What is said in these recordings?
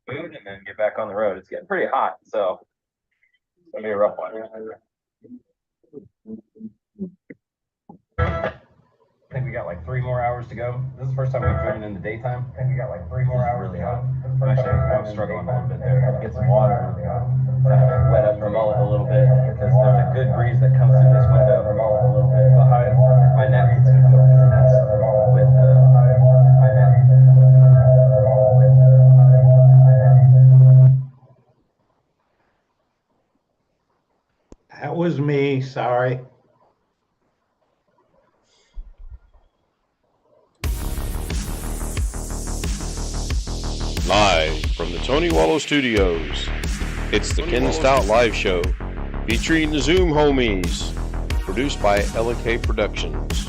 food and then get back on the road. It's getting pretty hot, so it's gonna be a rough one. I think we got like 3 more hours to go. This is the first time we've driven in the daytime. I think we got like 3 more hours really to go. Actually, I was struggling a little bit there. Get some water, wet up her mullet a little bit because there's a good breeze that comes through this window. Her mullet a little bit behind my napkins gonna feel nuts with my napkins. That was me, sorry. Live from the Tony Wallow Studios, it's the Ken Stout Live Show, featuring the Zoom homies, produced by LK Productions.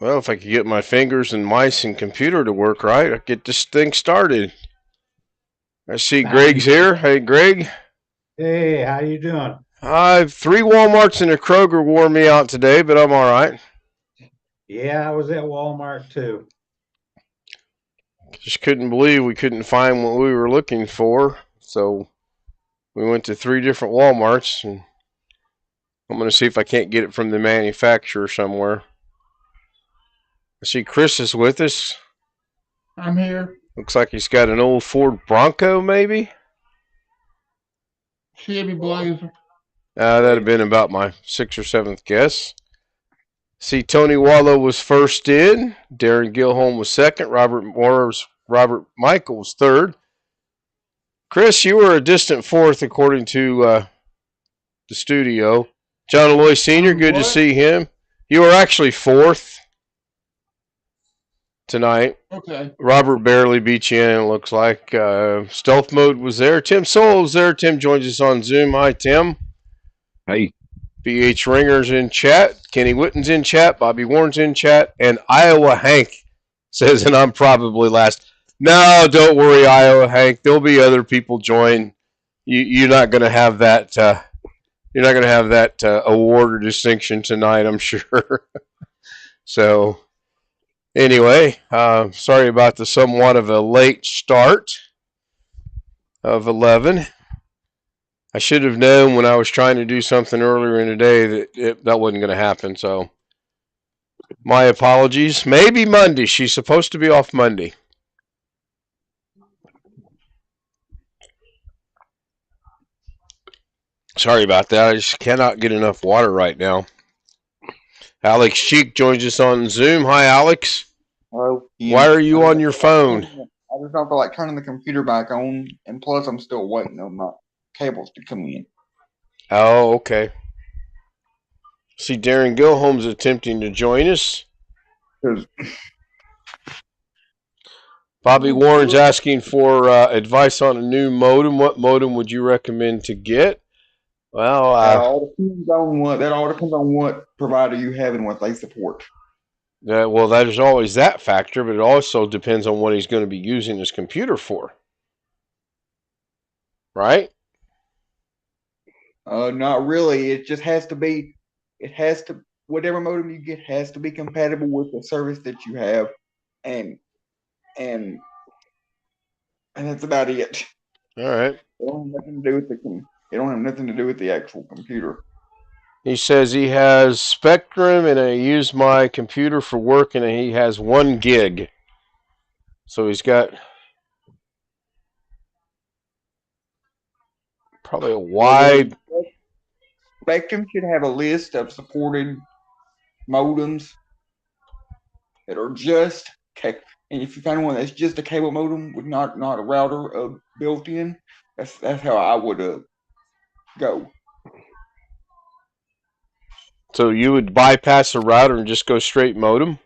Well, if I could get my fingers and mice and computer to work right, I'd get this thing started. I see Greg's here. Hey, Greg. Hey, how you doing? I've 3 Walmarts and a Kroger wore me out today, but I'm all right. Yeah, I was at Walmart too. Just couldn't believe we couldn't find what we were looking for, so we went to 3 different Walmarts, and I'm going to see if I can't get it from the manufacturer somewhere. I see Chris is with us. I'm here. Looks like he's got an old Ford Bronco, maybe? Chevy Blazer. That'd have been about my 6th or 7th guess. See, Tony Wallow was first in. Darren Gilholm was second. Robert Michael was third. Chris, you were a distant fourth according to the studio. John Aloy Sr., good to see him. You were actually fourth tonight. Okay. Robert barely beat you in, it looks like. Stealth Mode was there. Tim Soul was there. Tim joins us on Zoom. Hi, Tim. Hey. BH Ringer's in chat. Kenny Witten's in chat. Bobby Warren's in chat. And Iowa Hank says, and I'm probably last. No, don't worry, Iowa Hank. There'll be other people join. You're not going to have that. You're not going to have that award or distinction tonight, I'm sure. So, anyway, sorry about the somewhat of a late start of 11. I should have known when I was trying to do something earlier in the day that that wasn't going to happen. So, my apologies. Maybe Monday. She's supposed to be off Monday. Sorry about that. I just cannot get enough water right now. Alex Cheek joins us on Zoom. Hi, Alex. Hello. Why are you on your phone? I just don't feel like turning the computer back on, and plus I'm still waiting on my cables to come in. Oh, okay. See, Darren Gilholm's attempting to join us. Bobby Warren's asking for advice on a new modem. What modem would you recommend to get? Well, that all depends on what provider you have and what they support. Well, there's always that factor, but it also depends on what he's going to be using his computer for. Right? Not really. It just has to be. It has to. Whatever modem you get has to be compatible with the service that you have, and that's about it. All right. It don't have nothing to do with it don't have nothing to do with the actual computer. He says he has Spectrum, and I use my computer for work, and he has 1 gig. So he's got probably a wide. Spectrum should have a list of supported modems that are just and if you find one that's just a cable modem with not a router built in, that's how I would go. So you would bypass a router and just go straight modem?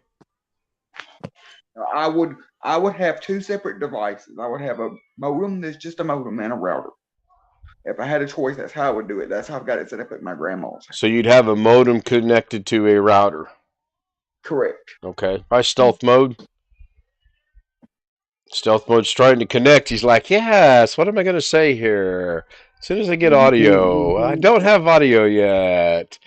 I would have 2 separate devices. I would have a modem that's just a modem and a router. If I had a choice, that's how I would do it. That's how I've got it set up at my grandma's. So you'd have a modem connected to a router? Correct. Okay. By stealth mode? Stealth mode's trying to connect. He's like, yes, what am I going to say here? As soon as I get audio. I don't have audio yet.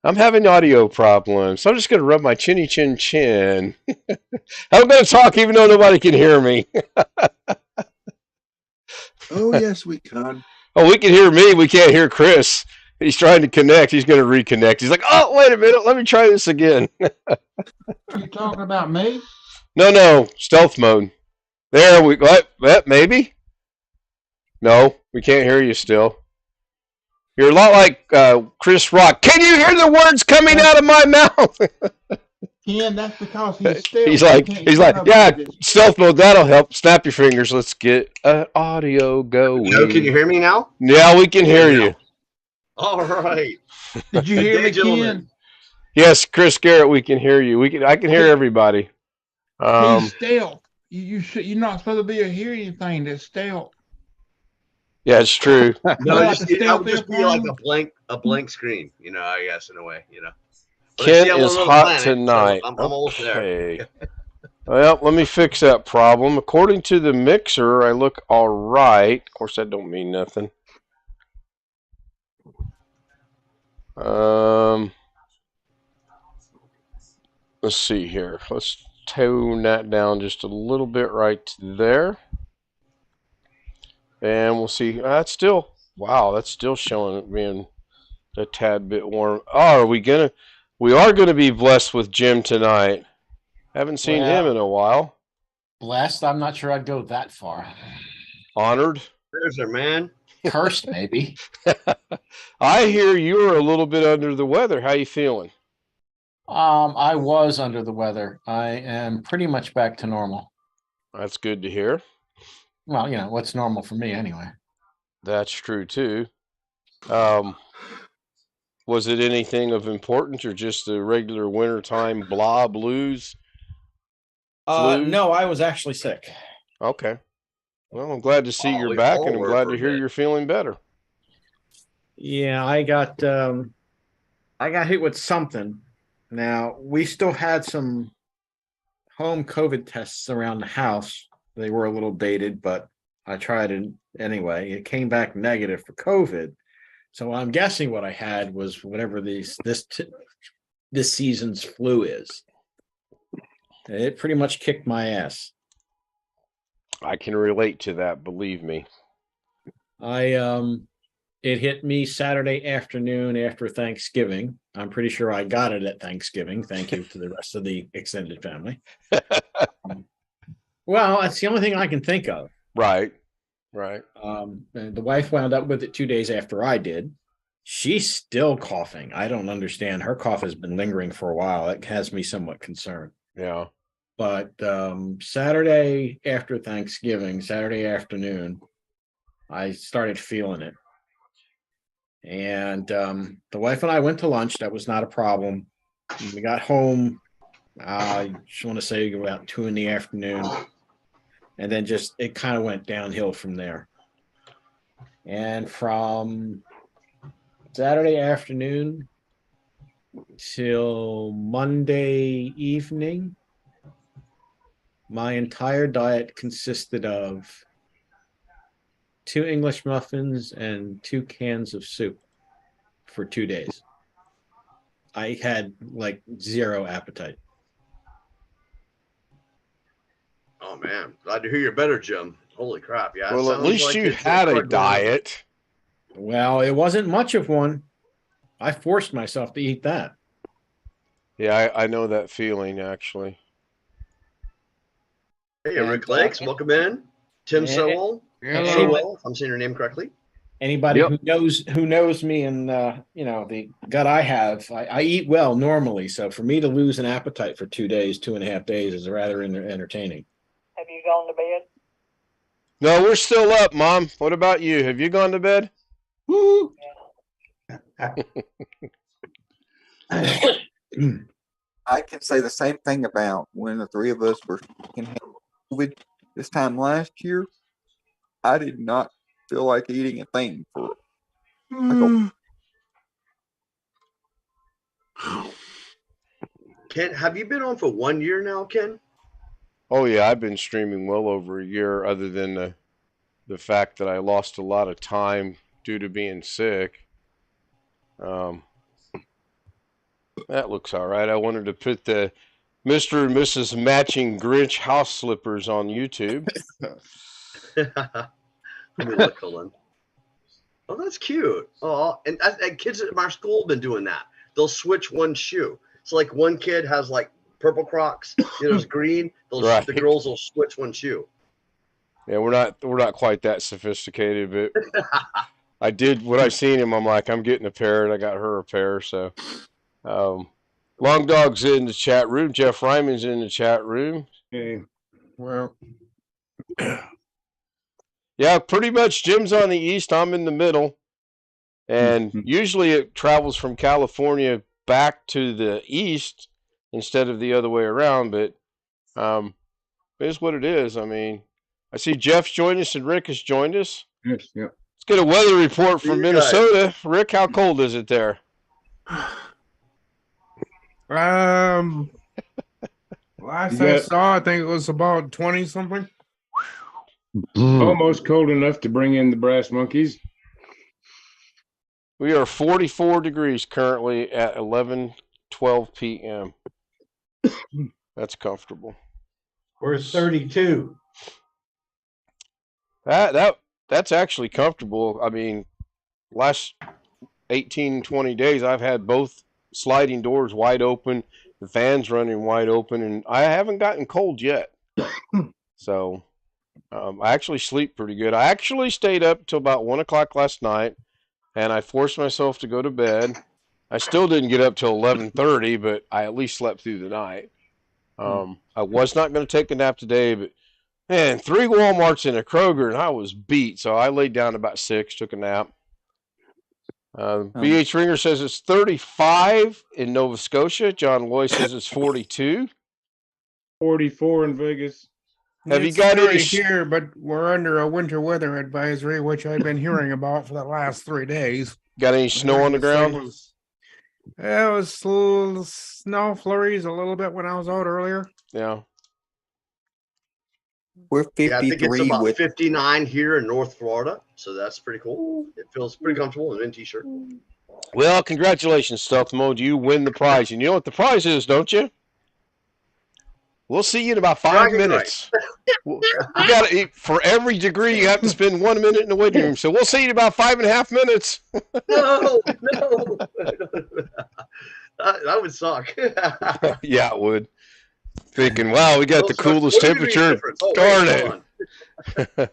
I'm having audio problems. So I'm just going to rub my chinny chin chin. I'm going to talk even though nobody can hear me. Oh, yes, we can. Oh, we can hear me. We can't hear Chris. He's trying to connect. He's going to reconnect. He's like, oh, wait a minute. Let me try this again. You talking about me? No. Stealth mode. There we go. What? Maybe? No, we can't hear you still. You're a lot like Chris Rock. Can you hear the words coming out of my mouth? Ken, that's because he's still. He's like, yeah, stealth mode, that'll help. Snap your fingers. Let's get audio going. Joe, can you hear me now? Yeah, we can hear you. All right. Did you hear me, Ken? Yes, Chris Garrett, we can hear you. I can hear everybody. He's stealth. You're not supposed to be able to hear anything that's stealth. Yeah, it's true. No, Like that would just be like stealth a blank screen, I guess, in a way, But I Ken see I'm on is another hot planet, so tonight. I'm almost there. Okay. Well, let me fix that problem. According to the mixer, I look all right. Of course, that don't mean nothing. Let's see here. Let's tone that down just a little bit right there. And we'll see. That's still, wow, that's still showing it being a tad bit warm. Oh, we are gonna be blessed with Jim tonight. Haven't seen him in a while. Blessed, I'm not sure I'd go that far. Honored? There's our man. Cursed, maybe. I hear you're a little bit under the weather. How you feeling? I was under the weather. I am pretty much back to normal. That's good to hear. Well, what's normal for me anyway. That's true too. Was it anything of importance or just the regular wintertime blah blues? No, I was actually sick. Okay. Well, I'm glad to see you're back, and I'm glad to hear you're feeling better. Yeah, I got hit with something. Now, we still had some home COVID tests around the house. They were a little dated, but I tried it anyway. It came back negative for COVID. So I'm guessing what I had was whatever this season's flu is. It pretty much kicked my ass. I can relate to that, believe me. It hit me Saturday afternoon after Thanksgiving. I'm pretty sure I got it at Thanksgiving. Thank you to the rest of the extended family. Well, that's the only thing I can think of. Right. And the wife wound up with it 2 days after I did. She's still coughing. I don't understand. Her cough has been lingering for a while. That has me somewhat concerned. Yeah. But Saturday after Thanksgiving, Saturday afternoon, I started feeling it. And the wife and I went to lunch. That was not a problem. We got home, I just want to say about 2 p.m. And then it kind of went downhill from there. And from Saturday afternoon till Monday evening, my entire diet consisted of 2 English muffins and 2 cans of soup for 2 days. I had like zero appetite. Oh, man. Glad to hear you're better, Jim. Holy crap. Yeah. Well, at least you had a diet. Well, it wasn't much of one. I forced myself to eat that. Yeah, I know that feeling, actually. Hey, Rick Lakes, welcome in. Tim Sowell. Sowell, if I'm saying your name correctly. Anybody who knows me and the gut I have, I eat well normally. So for me to lose an appetite for 2 days, 2.5 days is rather entertaining. Have you gone to bed? No, we're still up, Mom. What about you? Have you gone to bed? Woo! I can say the same thing about when the 3 of us were in COVID this time last year. I did not feel like eating a thing for Ken, have you been on for 1 year now, Ken? Oh yeah, I've been streaming well over a year, other than the fact that I lost a lot of time due to being sick. That looks all right. I wanted to put the Mr. and Mrs. Matching Grinch house slippers on YouTube. Let me look, hold on. Oh, that's cute. Oh, and kids at my school have been doing that. They'll switch one shoe. So like one kid has like purple Crocs, there's green. Right. The girls will switch one shoe. Yeah, we're not quite that sophisticated, but I did when I seen him. I'm like, I'm getting a pair, and I got her a pair. So, Long Dog's in the chat room. Jeff Ryman's in the chat room. Okay. Well, Yeah, pretty much. Jim's on the east. I'm in the middle, and usually it travels from California back to the east instead of the other way around. But it is what it is. I mean, I see Jeff's joined us and Rick has joined us. yes, yeah. Let's get a weather report from Minnesota. Rick, how cold is it there? Last I saw, I think it was about 20 something. Almost cold enough to bring in the brass monkeys. We are 44 degrees currently at 11:12 p.m. That's comfortable. We're 32. That's actually comfortable. I mean, last 18, 20 days, I've had both sliding doors wide open, the fans running wide open, and I haven't gotten cold yet. So I actually sleep pretty good. I actually stayed up till about 1 o'clock last night, and I forced myself to go to bed. I still didn't get up till 11:30, but I at least slept through the night. I was not going to take a nap today, but man, 3 Walmarts and a Kroger, and I was beat. So I laid down about 6, took a nap. BH Ringer says it's 35 in Nova Scotia. John Loy says it's 42. 44 in Vegas. Have you It's got 30 any? here, but we're under a winter weather advisory, which I've been hearing about for the last 3 days. Got any snow on the ground? It was little snow flurries a little bit when I was out earlier. Yeah. We're Yeah, I think it's 53 about with 59 here in North Florida, so that's pretty cool. It feels pretty comfortable in a t-shirt. Well, congratulations, Stealth Mode. You win the prize. And you know what the prize is, don't you? We'll see you in about 5 minutes. You got for every degree, you have to spend 1 minute in the waiting room. So we'll see you in about 5.5 minutes. No. That would suck. Yeah, it would. Thinking, wow, we got the coolest temperature. Oh, Darn it.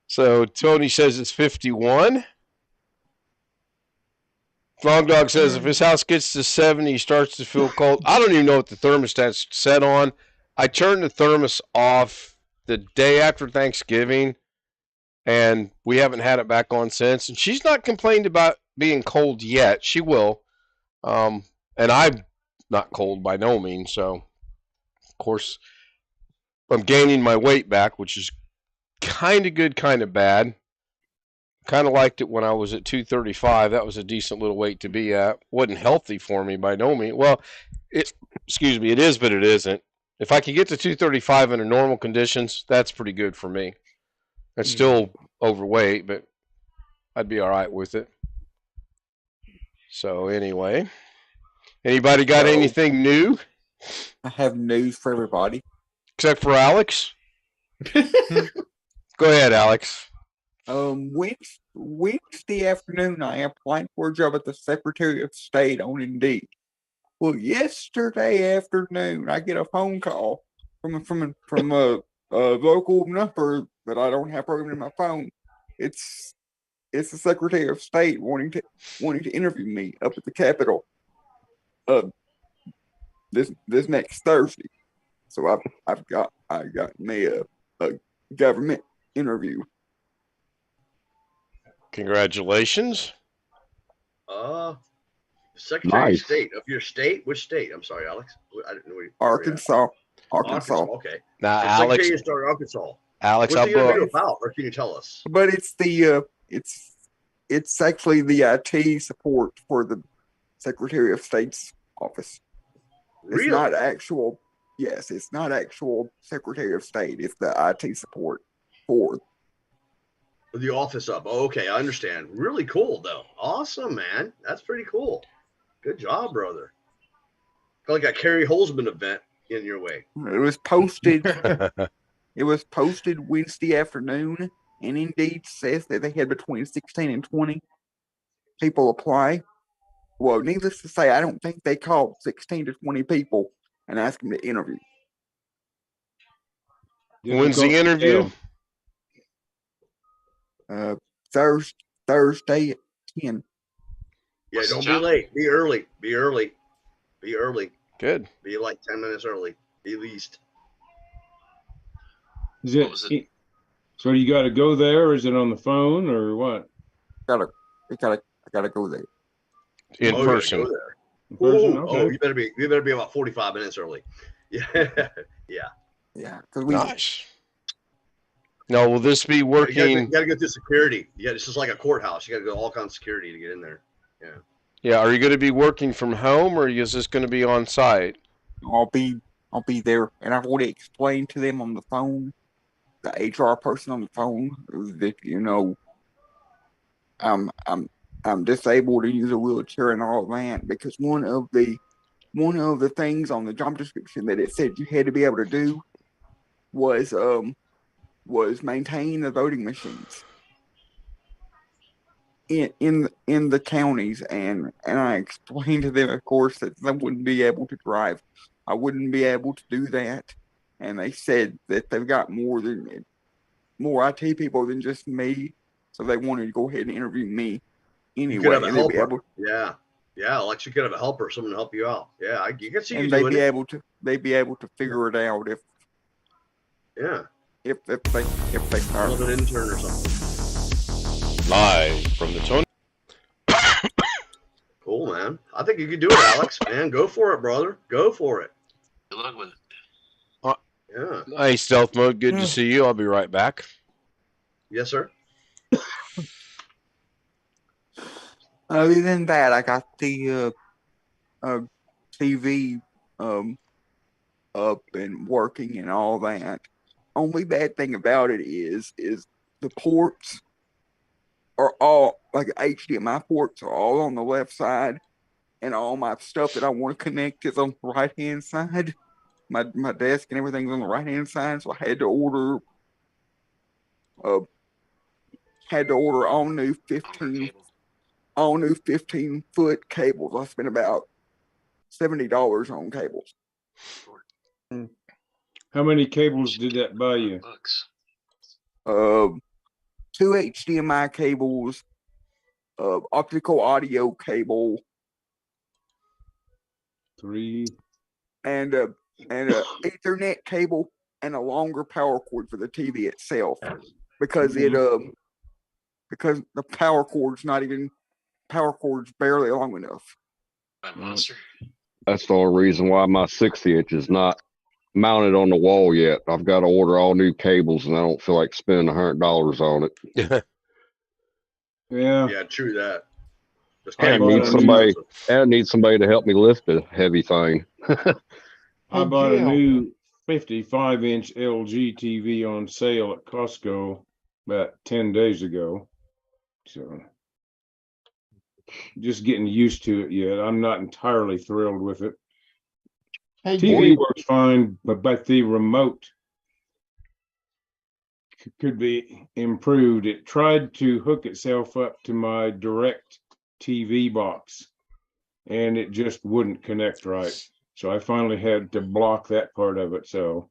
So Tony says it's 51. Long Dog says if his house gets to 70, he starts to feel cold. I don't even know what the thermostat's set on. I turned the thermos off the day after Thanksgiving, and we haven't had it back on since. And she's not complained about being cold yet. She will. And I'm not cold by no means. So, of course, I'm gaining my weight back, which is kind of good, kind of bad. Kind of liked it when I was at 235. That was a decent little weight to be at. Wasn't healthy for me by no means. Well, it is, but it isn't. If I could get to 235 under normal conditions, that's pretty good for me. It's still overweight, but I'd be all right with it. So anyway, anybody got anything new? I have news for everybody. Except for Alex? Go ahead, Alex. Wednesday afternoon, I applied for a job at the Secretary of State on Indeed. Well, yesterday afternoon, I get a phone call from a local number that I don't have programmed in my phone. It's the Secretary of State wanting to interview me up at the Capitol. This next Thursday. So I got me a government interview. Congratulations. Secretary of State of your state? Which state? I'm sorry, Alex. I didn't know where Arkansas. Okay. Now, Alex. Secretary of State, Arkansas. Alex, what's the interview about, or can you tell us? But it's it's actually the IT support for the Secretary of State's office. It's Really? not actual. Yes, it's not actual Secretary of State. It's the IT support for. The office up. Oh, okay, I understand. Really cool though. Awesome, man. That's pretty cool. Good job, brother. Like a Kerry Holzman event in your way. It was posted. It was posted Wednesday afternoon, and Indeed says that they had between 16 and 20 people apply. Well, needless to say, I don't think they called 16 to 20 people and asked them to interview. When's the interview? Thursday at 10. Yeah, don't be late. Be early. Be early. Be early. Good. Be like 10 minutes early, at least. Is it? So you got to go there, or is it on the phone, or what? I gotta go there. In person. Go there. In person? Ooh, Okay. Oh, you better be about 45 minutes early. Yeah. Yeah. Yeah, Gosh. Now, will this be working? You gotta go through security. Yeah, it's just like a courthouse. You gotta go all kinds of security to get in there. Yeah. Yeah. Are you going to be working from home, or is this going to be on site? I'll be there, and I've already explained to them on the phone, the HR person on the phone, that I'm disabled to use a wheelchair and all that, because one of the things on the job description that it said you had to be able to do was maintain the voting machines in the counties, and I explained to them, of course, that I wouldn't be able to drive. I wouldn't be able to do that, and they said that they've got more IT people than just me, so they wanted to go ahead and interview me anyway. You could have a helper. Yeah, like you could have a helper, someone to help you out. Yeah, you can see you doing it. They'd be able to figure it out if they a little bit intern or something. Live from the Tony. Cool, man. I think you could do it, Alex. Man, go for it, brother. Go for it. Good luck with it. Yeah. Hey, Stealth Mode. Good to see you. I'll be right back. Yes, sir. Other than that, I got the TV up and working and all that. Only bad thing about it is the ports are all, like HDMI ports are all on the left side, and all my stuff that I want to connect is on the right hand side. My desk and everything's on the right hand side, so I had to order all new 15-foot cables. I spent about $70 on cables. How many cables did that buy you? Two HDMI cables, optical audio cable, 3, and a Ethernet cable, and a longer power cord for the TV itself, because because the power cord's barely long enough. Monster. That's the only reason why my 60-inch is not mounted on the wall yet. I've got to order all new cables, and I don't feel like spending $100 on it. Yeah. Yeah, true that. I need somebody to help me lift a heavy thing. I bought a new 55-inch LG TV on sale at Costco about 10 days ago. So just getting used to it yet. I'm not entirely thrilled with it. Hey, TV works fine, but the remote could be improved. It tried to hook itself up to my direct TV box, and it just wouldn't connect right. So I finally had to block that part of it. So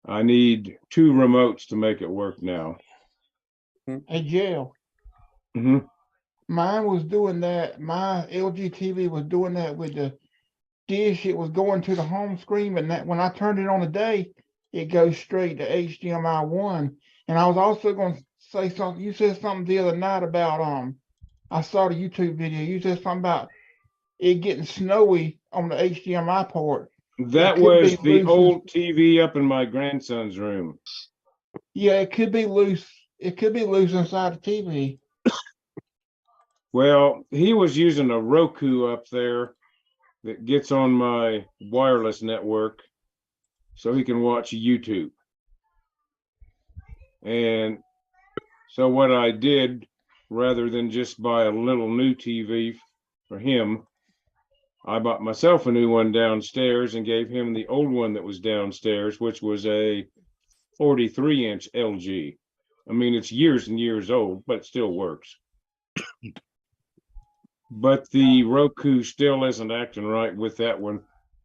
I need 2 remotes to make it work now. Hey, Jail. Mm-hmm. Mine was doing that. My LG TV was doing that with the dish. It was going to the home screen, but when I turned it on today, it goes straight to HDMI 1. And I was also going to say something. You said something the other night about I saw the YouTube video. You said something about it getting snowy on the HDMI port. That was the old TV up in my grandson's room. Yeah, it could be loose. It could be loose inside the TV. Well, he was using a Roku up there that gets on my wireless network, so he can watch YouTube. And so what I did, rather than just buy a little new TV for him, I bought myself a new one downstairs and gave him the old one that was downstairs, which was a 43-inch LG. I mean, it's years and years old, but it still works. But the Roku still isn't acting right with that one.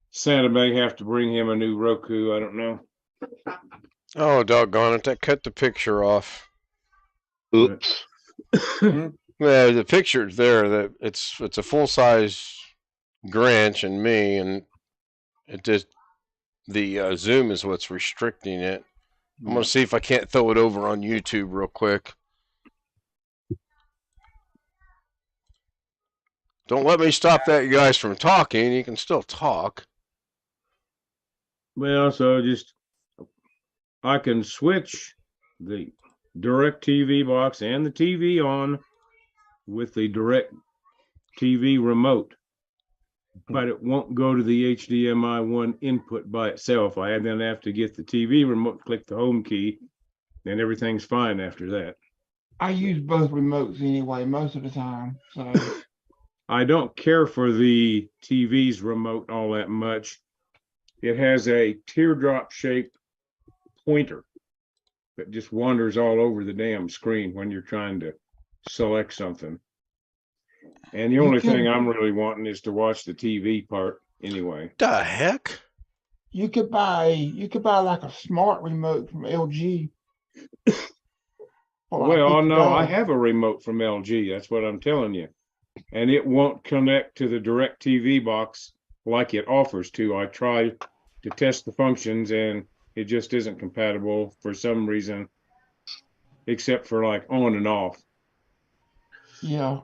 Santa may have to bring him a new Roku. I don't know. Oh, doggone it. That cut the picture off. Oops. Yeah, the picture's there. That it's a full-size Grinch and me, and it just the zoom is what's restricting it. I'm gonna see if I can't throw it over on YouTube real quick. Don't let me stop that you guys from talking. You can still talk. Well, so just I can switch the direct TV box and the TV on with the direct TV remote, but it won't go to the HDMI 1 input by itself. I then have to get the TV remote, click the home key, and everything's fine after that. I use both remotes anyway, most of the time. So I don't care for the TV's remote all that much. It has a teardrop shaped pointer that just wanders all over the damn screen when you're trying to select something. And the only thing I'm really wanting is to watch the TV part anyway. The heck? you could buy like a smart remote from LG. for like Well, no, I $50. have a remote from LG. That's what I'm telling you. And it won't connect to the direct TV box like it offers to. I tried to test the functions and it just isn't compatible for some reason, except for like on and off. Yeah.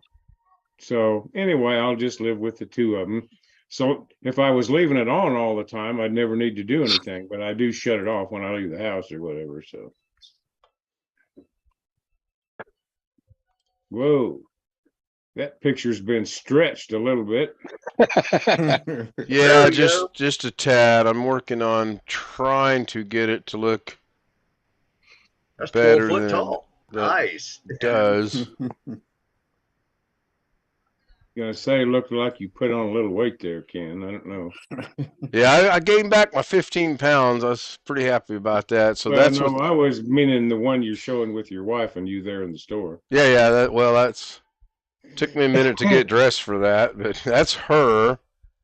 So anyway, I'll just live with the two of them. So if I was leaving it on all the time, I'd never need to do anything, but I do shut it off when I leave the house or whatever. So, whoa, that picture's been stretched a little bit. Yeah, just a tad. I'm working on trying to get it to look That's 12 better foot than tall. that Nice. it does. Gonna say, looked like you put on a little weight there, Ken. I don't know. Yeah, I gained back my 15 pounds. I was pretty happy about that. So Well, that's no, what. I was meaning the one you're showing with your wife and you there in the store. Yeah. That's took me a minute to get dressed for that, but that's her.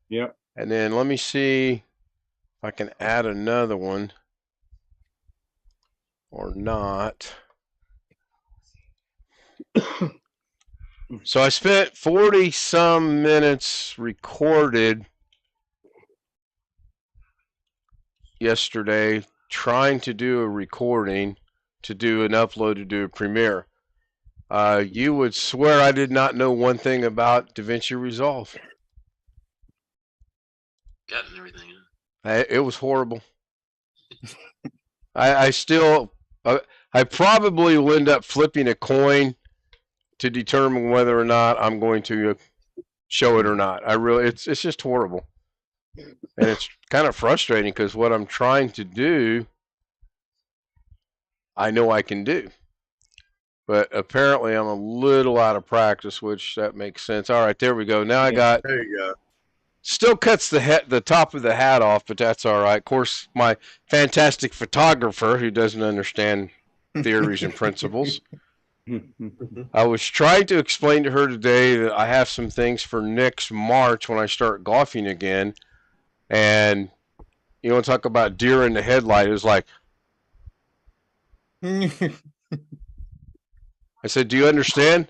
Yep. And then let me see if I can add another one or not. So I spent 40 some minutes recorded yesterday trying to do a recording to do an upload to do a premiere. You would swear I did not know one thing about DaVinci Resolve. Gotten everything. It was horrible. I still, I probably will end up flipping a coin to determine whether or not I'm going to show it or not. It's just horrible. And it's kind of frustrating because what I'm trying to do, I know I can do. But apparently I'm a little out of practice, which that makes sense. All right, there we go. Now I got, There you go. still cuts the top of the hat off, but that's all right. Of course, my fantastic photographer who doesn't understand theories and principles. I was trying to explain to her today that I have some things for next March when I start golfing again. And you want to talk about deer in the headlight. It was like, I said, do you understand?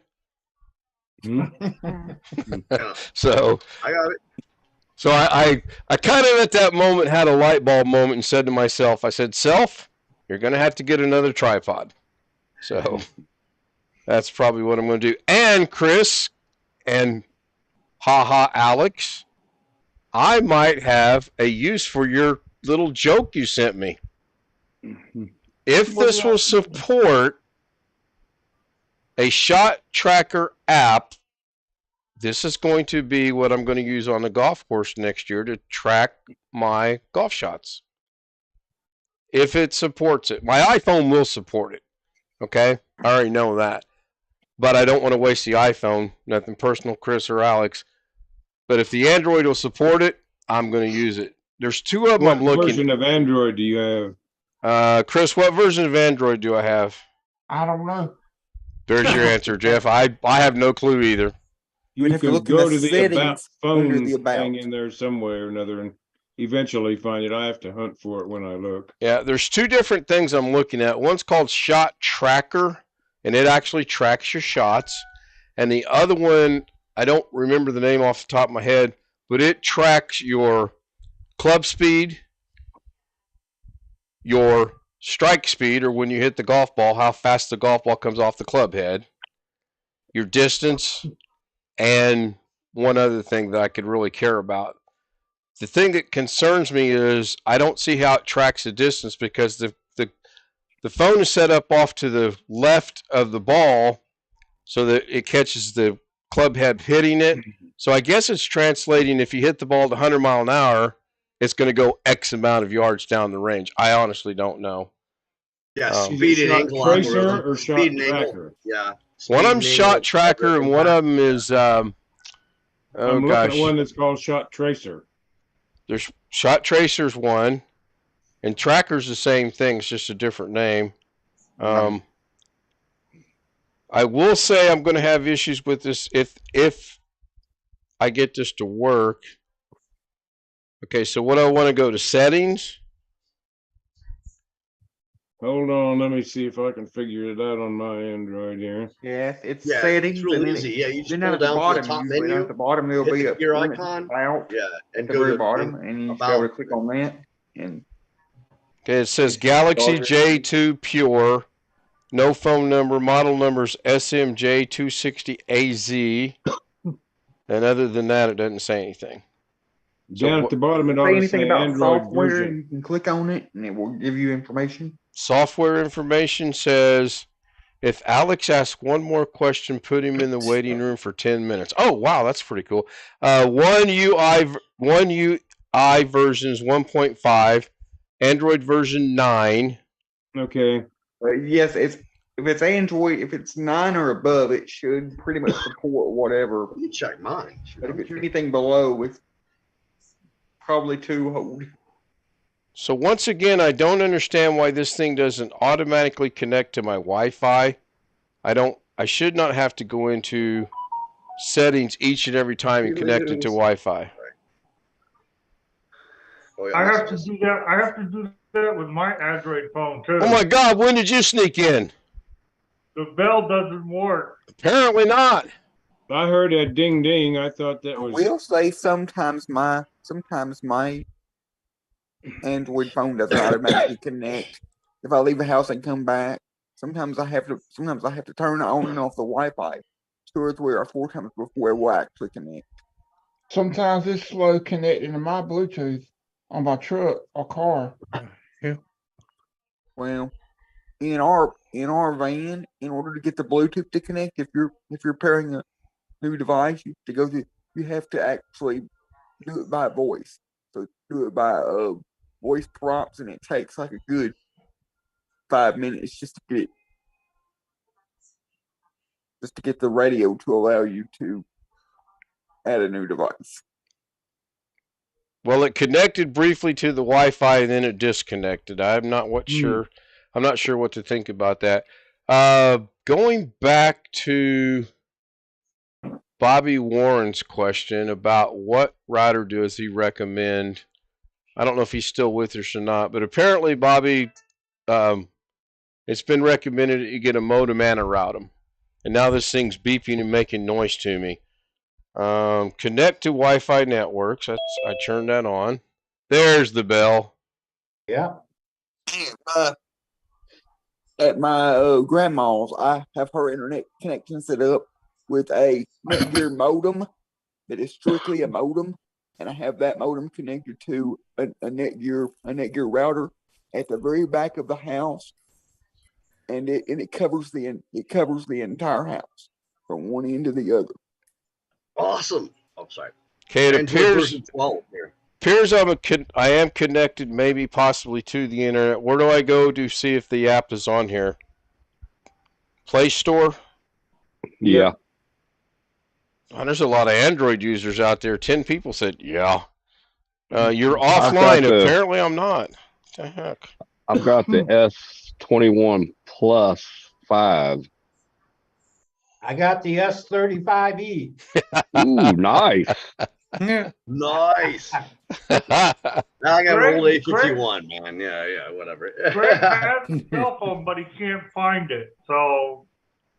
So I got it. So I kind of at that moment had a light bulb moment and said to myself, I said, self, you're going to have to get another tripod. So that's probably what I'm going to do. And Chris and Alex, I might have a use for your little joke you sent me. If this will support a shot tracker app, this is going to be what I'm going to use on the golf course next year to track my golf shots. if it supports it. My iPhone will support it. Okay, I already know that, but I don't want to waste the iPhone. Nothing personal, Chris or Alex. But if the Android will support it, I'm going to use it. There's two of them What I'm looking. version of Android do you have? Chris, what version of Android do I have? I don't know. There's your answer, Jeff. I have no clue either. You have to could look in go the to the about settings under phone the about. thing in there somewhere or another and eventually find it. I have to hunt for it when I look. Yeah, there's two different things I'm looking at. One's called Shot Tracker, and it actually tracks your shots. And the other one, I don't remember the name off the top of my head, but it tracks your club speed, your strike speed, or when you hit the golf ball, how fast the golf ball comes off the club head, your distance, and one other thing that I could really care about. The thing that concerns me is I don't see how it tracks the distance because the phone is set up off to the left of the ball so that it catches the club head hitting it. So I guess it's translating if you hit the ball at 100 mile an hour, it's going to go X amount of yards down the range. I honestly don't know. Yeah, Is speed it and shot angle tracer algorithm. or shot Speed and angle. tracker? Yeah. One of Speed them's and Shot angle Tracker, and algorithm. one of them is I'm looking gosh, at one that's called Shot Tracer. there's Shot Tracer's one, and Tracker's the same thing. It's just a different name. I will say I'm going to have issues with this if I get this to work. Okay, so what do I want to go to settings? Hold on, let me see if I can figure it out on my Android here. Yes, it's Yeah, settings. it's real and then easy. Yeah, you just then pull at the down from bottom, the top usually menu, at the bottom there'll hit be the a gear limit icon. out Yeah, and at the go very to bottom, and you just go to click on that. And Okay, it says Galaxy J2 Pure. No phone number. Model numbers SMJ260AZ. And other than that, it doesn't say anything. Down at the bottom, it ought say to anything say about Android software, version. you can click on it, and it will give you information. Software information says, if Alex asks one more question, put him in the waiting room for 10 minutes. Oh, wow, that's pretty cool. One UI version is 1.5, Android version 9. Okay. Yes, if it's Android, if it's 9 or above, it should pretty much support whatever. Let me check mine. But if it's anything below, it's probably too old. So once again, I don't understand why this thing doesn't automatically connect to my Wi-Fi. I should not have to go into settings each and every time and connect it to Wi-Fi. Oh, yeah, I this have to is- do that. I have to do that with my Android phone too. Oh my God, when did you sneak in? The bell doesn't work. Apparently not. I heard a ding ding. I thought that I was. will say sometimes my Android phone doesn't automatically connect. If I leave the house and come back, sometimes I have to turn on and off the Wi-Fi 2 or 3 or 4 times before it will actually connect. Sometimes it's slow connecting to my Bluetooth on my truck or car. Well, in our van, in order to get the Bluetooth to connect, if you're pairing a new device, you have to actually do it by voice. So do it by voice prompts, and it takes like a good 5 minutes just to get the radio to allow you to add a new device. Well, it connected briefly to the Wi-Fi and then it disconnected. I'm not sure. I'm not sure what to think about that. Going back to Bobby Warren's question about what router does he recommend. I don't know if he's still with us or not, but apparently, Bobby, it's been recommended that you get a modem and a router. And now this thing's beeping and making noise to me. Connect to Wi-Fi networks. I turned that on. There's the bell. Yeah. At my grandma's, I have her internet connection set up with a Netgear modem that is strictly a modem, and I have that modem connected to a Netgear router at the very back of the house, and it covers the entire house from one end to the other. Awesome. Oh, sorry. Okay, it Android appears version 12 here. appears I am connected, maybe possibly to the internet. Where do I go to see if the app is on here? Play Store? Yeah. Oh, there's a lot of Android users out there. 10 people said, yeah. You're I've got offline. the- Apparently, I'm not. What the heck? I've got the S21 Plus 5. I got the S35E. Ooh, nice. Yeah. Nice. Now I got an old A51, man. Yeah, whatever. Greg has a cell phone, but he can't find it. So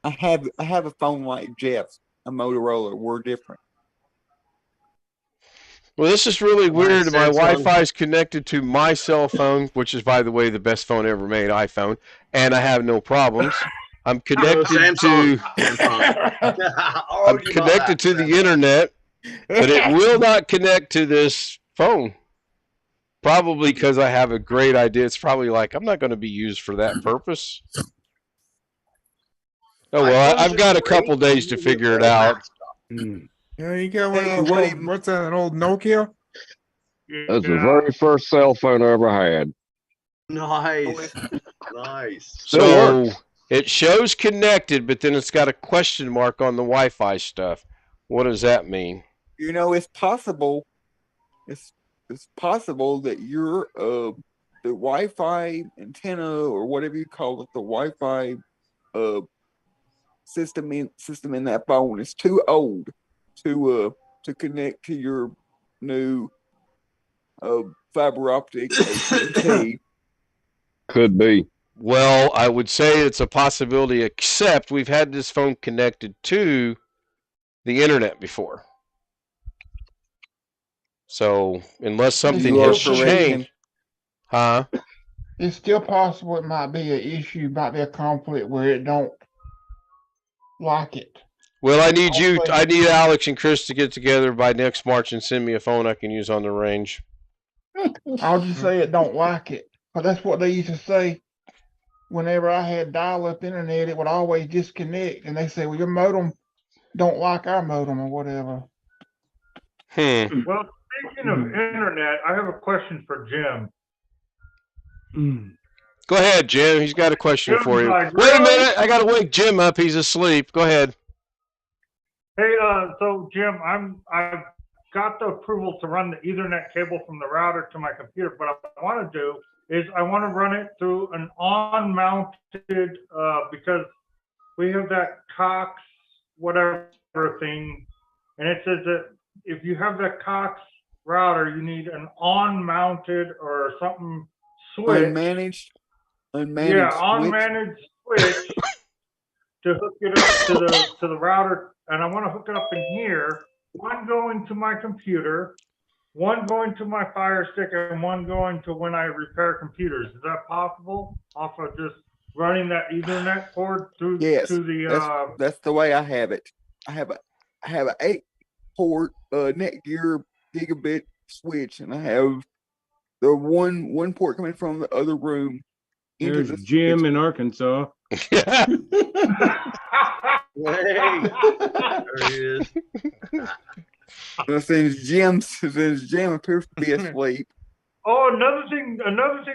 I have a phone like Jeff's, a Motorola. We're different. Well, this is really weird. My Samsung. Wi-Fi is connected to my cell phone, which is, by the way, the best phone ever made, iPhone, and I have no problems. I'm connected Samsung. to Oh, I'm you bought connected that. to the internet, but it will not connect to this phone. Probably because I have a great idea. It's probably like, I'm not going to be used for that purpose. Oh, well, iPhones I've are got a great. couple days to figure it out. Yeah, you got one Hey, of those what old, even- what's that, an old Nokia? That's the very first cell phone I ever had. Nice. Nice. Still So works. it shows connected, but then it's got a question mark on the Wi-Fi stuff. What does that mean? You know, it's possible. It's possible that your the Wi-Fi antenna or whatever you call it, the Wi-Fi system in that phone is too old to connect to your new fiber optic AT&T. Could be. Well, I would say it's a possibility, except we've had this phone connected to the internet before. So unless something You are has correct. changed, huh? It's still possible it might be an issue, might be a conflict where it don't like it. Well, I need Alex and Chris to get together by next March and send me a phone I can use on the range. I'll just say it don't like it. But that's what they used to say. Whenever I had dial-up internet, it would always disconnect. And they say, well, your modem don't like our modem or whatever. Well, speaking of internet, I have a question for Jim. Go ahead, Jim. He's got a question Jim's for you. like, Wait a really? minute. I got to wake Jim up. He's asleep. Go ahead. Hey, so Jim, I've got the approval to run the Ethernet cable from the router to my computer. But what I want to do is I want to run it through an on-mounted because we have that Cox whatever thing, and it says that if you have that Cox router, you need an on-mounted or something switch. Unmanaged Yeah, unmanaged switch to hook it up to the router, and I want to hook it up in here. One going to my computer, one going to my Fire Stick, and one going to when I repair computers. Is that possible? Off of just running that Ethernet cord through Yes, to the that's the way I have it. I have an 8-port Netgear gigabit switch, and I have the one port coming from the other room into There's the Jim in Arkansas. Hey, there he is. Since Jim appears to be asleep. Oh, another thing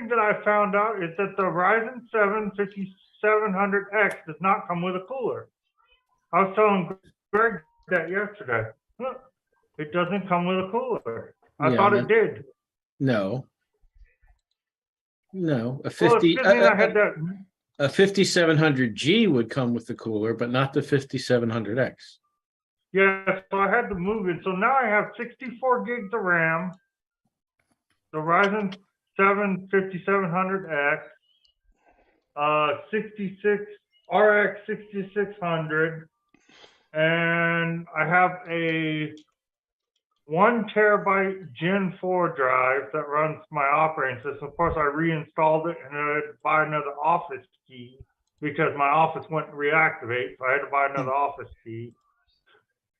that I found out is that the Ryzen 7 5700X does not come with a cooler. I was telling Greg that yesterday. Look, it doesn't come with a cooler. I Yeah, thought no. it did. No. No, a Well, 50 it's good thing I had that. a 5700G would come with the cooler, but not the 5700X. Yeah, so I had to move it. So now I have 64 gigs of RAM, the Ryzen 7 5700X, 66 RX 6600, and I have a 1 terabyte Gen 4 drive that runs my operating system. Of course, I reinstalled it and I had to buy another Office key because my Office wouldn't reactivate, so I had to buy another Office key.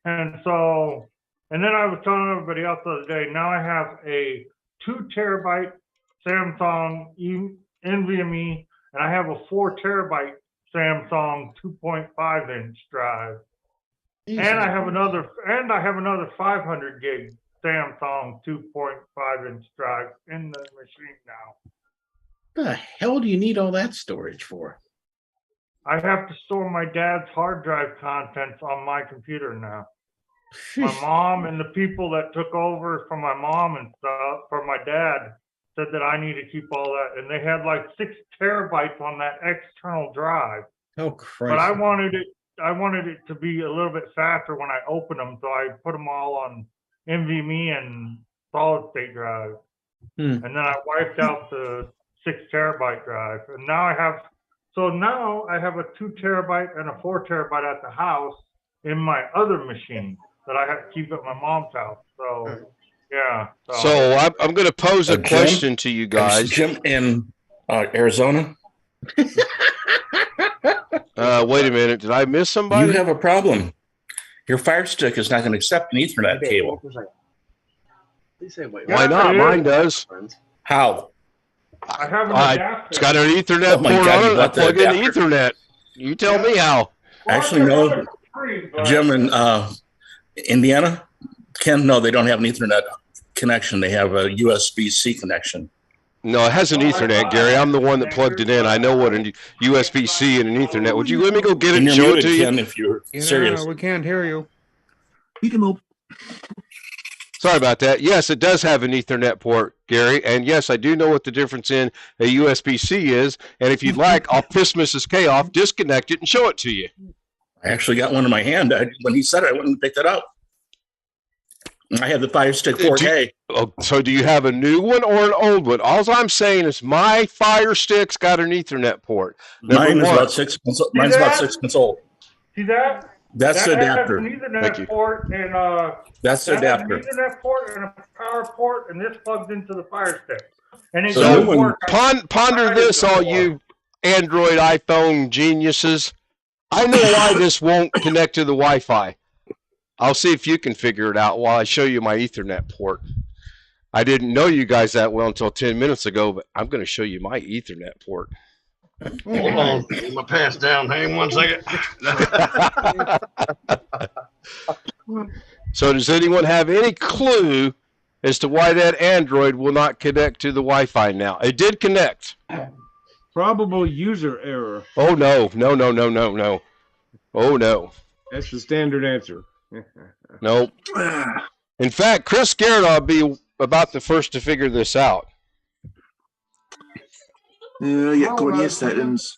And then I was telling everybody else the other day, now I have a 2 terabyte Samsung NVMe, and I have a 4 terabyte Samsung 2.5 inch drive. And I have another 500 gig Samsung 2.5-inch drive in the machine now. The hell do you need all that storage for? I have to store my dad's hard drive contents on my computer now. My mom and the people that took over from my mom and stuff, for my dad, said that I need to keep all that. And they had like 6 terabytes on that external drive. Oh, Christ. But I wanted it to be a little bit faster when I open them, so I put them all on NVMe and solid state drive. And then I wiped out the 6 terabyte drive. And now I have a 2 terabyte and a 4 terabyte at the house in my other machine that I have to keep at my mom's house. So yeah. So I'm going to pose a Jim? question to you guys. Jim in Arizona. Wait a minute. Did I miss somebody? You have a problem. Your Fire Stick is not going to accept an Ethernet cable. Why not? Mine does. How? I have an adapter. It's got an Ethernet Oh my port God, on you it. I got the plug in the adapter. Ethernet. You tell me how. Actually, no. Jim in Indiana, Ken, no, they don't have an Ethernet connection. They have a USB-C connection. No, it has an Ethernet, Gary. I'm the one that plugged it in. I know what a USB-C and an Ethernet. Would you let me go get it and show it to you? Ken, if you're serious. We can't hear you. You can move. Sorry about that. Yes, it does have an Ethernet port, Gary. And yes, I do know what the difference in a USB-C is. And if you'd like, I'll piss Mrs. K off, disconnect it, and show it to you. I actually got one in my hand. When he said it, I went and picked it up. I have the Fire Stick 4K. So do you have a new one or an old one? All I'm saying is my Fire Stick's got an Ethernet port. Mine is about 6 months. Mine's about 6 months old. See that? That's the adapter. Has an Ethernet port and That's the adapter. An Ethernet port and a power port, and this plugs into the Fire Stick. And it So does work. ponder this, all you Android iPhone geniuses. I know why this won't connect to the Wi-Fi. I'll see if you can figure it out while I show you my Ethernet port. I didn't know you guys that well until 10 minutes ago, but I'm going to show you my Ethernet port. Hold on. Get my pants down. Hang on 1 second. So does anyone have any clue as to why that Android will not connect to the Wi-Fi now? It did connect. Probable user error. Oh, no. No. Oh, no. That's the standard answer. Nope. In fact, Chris Garrett will be about the first to figure this out. Go in your settings.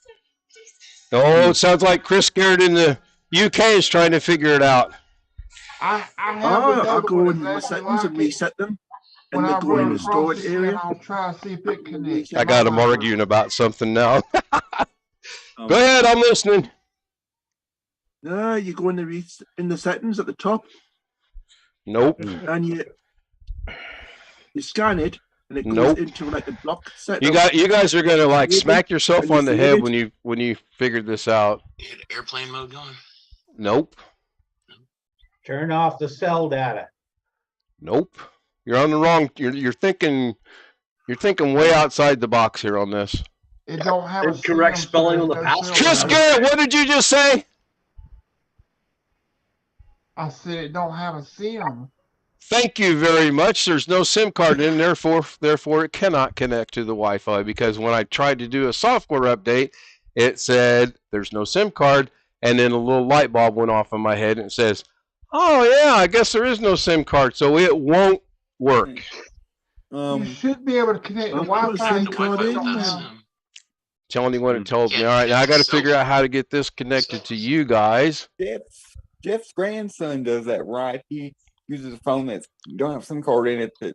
Oh, it sounds like Chris Garrett in the UK is trying to figure it out. I'll go in my settings and reset them. And then go in the storage area. I'll try to see if it connects. I got him arguing about something now. Go ahead, I'm listening. You go in the settings at the top. Nope. And you scan it, and it goes Nope. into like the block setup. You guys are gonna like smack yourself on the head when you figured this out. You had airplane mode going? Nope. Turn off the cell data. Nope. You're on the wrong. You're thinking way outside the box here on this. It don't have a Incorrect CM, so spelling on there's the no password. cell Chris data. Garrett, what did you just say? I said it don't have a SIM. Thank you very much. There's no SIM card in, therefore it cannot connect to the Wi-Fi, because when I tried to do a software update, it said there's no SIM card, and then a little light bulb went off in my head and it says, oh yeah, I guess there is no SIM card, so it won't work. You should be able to connect the I'll put a Wi-Fi. SIM but card it in, don't man. have- Telling you what it tells me. All right, now I got to figure out how to get this connected to you guys. Jeff's grandson does that, right? He uses a phone that don't have SIM card in it that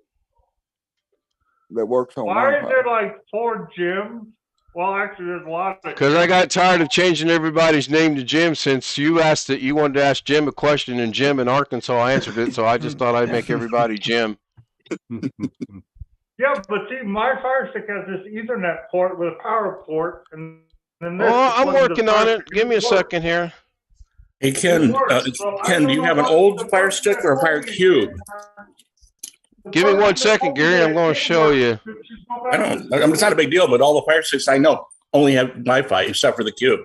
works on Why is Wi-Fi. there like 4 gyms? Well, actually, there's a lot of. Because I got tired of changing everybody's name to Jim, since you asked that you wanted to ask Jim a question, and Jim in Arkansas answered it, so I just thought I'd make everybody Jim. Yeah, but see, my Fire Stick has this Ethernet port with a power port, and then this. Oh, I'm plugs into working the on Fire it. Stick. Give me a It works. second here. Hey Ken, Ken, do you have an old Fire Stick or a Fire Cube? Give me 1 second, Gary. I'm going to show you. I don't. It's not a big deal, but all the Fire Sticks I know only have Wi-Fi except for the Cube.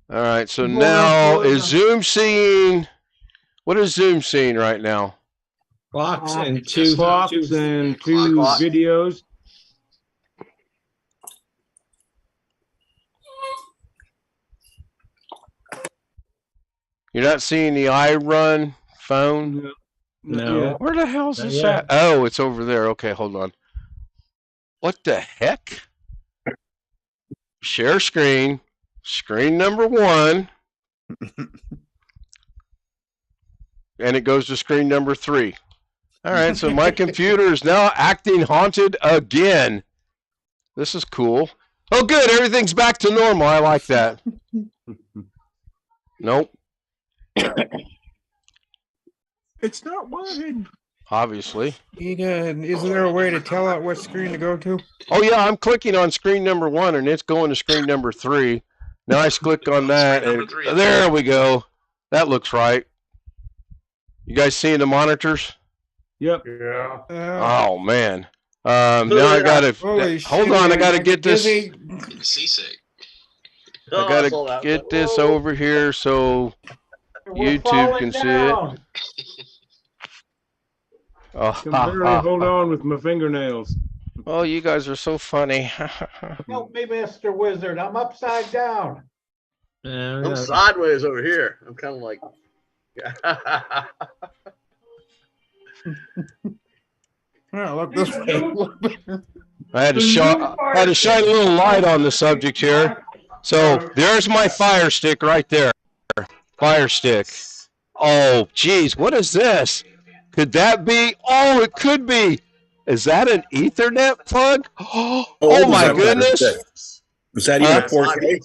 All right, so now is Zoom seeing What is Zoom seeing right now? Clocks and Clocks two and two Clock. videos. You're not seeing the iRun phone? No. Where the hell's Not this yet. at? Oh, it's over there. Okay, hold on. What the heck? Share screen. Screen number 1. And it goes to screen number 3. All right, so my computer is now acting haunted again. This is cool. Oh, good. Everything's back to normal. I like that. Nope. It's not working. Obviously. Isn't there a way to tell it what screen to go to? Oh, yeah, I'm clicking on screen number 1, and it's going to screen number 3. Now I click on that, and there we go. That looks right. You guys seeing the monitors? Yep. Yeah. Oh, man. Now I got to, hold on, I got to get this. Seasick. I got to get this over here so YouTube can see it. Oh, Can barely hold on with my fingernails. Oh, you guys are so funny. Help me, Mr. Wizard. I'm upside down. I'm sideways over here. I'm kind of like. Yeah, look this way. I had to shine a little light on the subject here. So there's my Fire Stick right there. Fire Stick. Oh, geez, what is this? Could that be? Oh, it could be. Is that an Ethernet plug? Oh my goodness. Is that even a 4K?